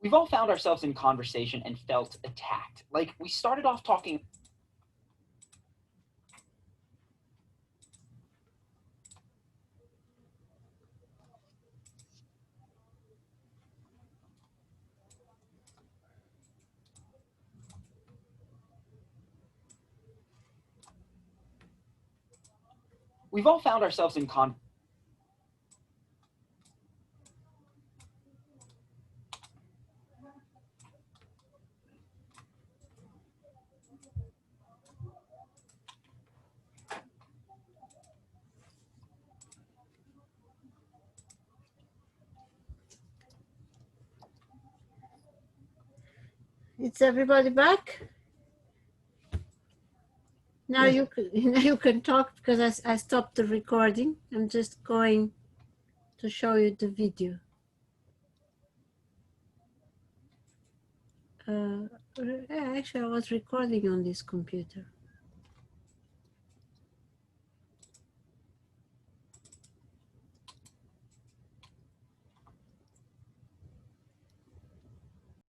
We've all found ourselves in conversation and felt attacked. Like, we started off talking. We've all found ourselves in Is everybody back? Now Yes. you can, now you can talk because I stopped the recording. I'm just going to show you the video. Yeah, actually, I was recording on this computer.